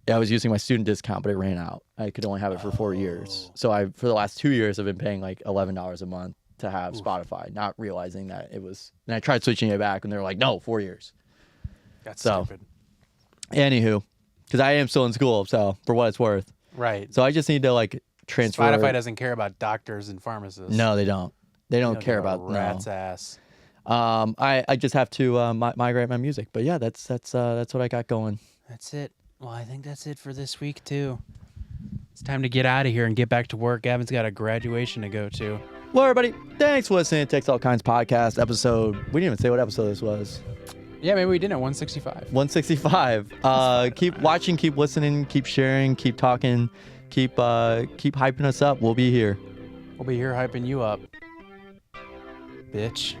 was using my student discount, but it ran out. I could only have it for 4 years. So for the last 2 years I've been paying like $11 a month to have Spotify, not realizing that it was. And I tried switching it back, and they're like, no, 4 years. That's So. stupid. Anywho, because I am still in school, so for what it's worth. Right. So I just need to like transfer. Spotify doesn't care about doctors and pharmacists. No, they don't. They don't care give a about rat's no. ass. I just have to migrate my music, but yeah, that's what I got going. That's it. Well, I think that's it for this week, too. It's time to get out of here and get back to work. Gavin's got a graduation to go to. Well, everybody, thanks for listening to Takes All Kinds podcast episode. We didn't even say what episode this was. Yeah, maybe we didn't at 165. 165. Keep watching, keep listening, keep sharing, keep talking, keep hyping us up. We'll be here. We'll be here hyping you up, bitch.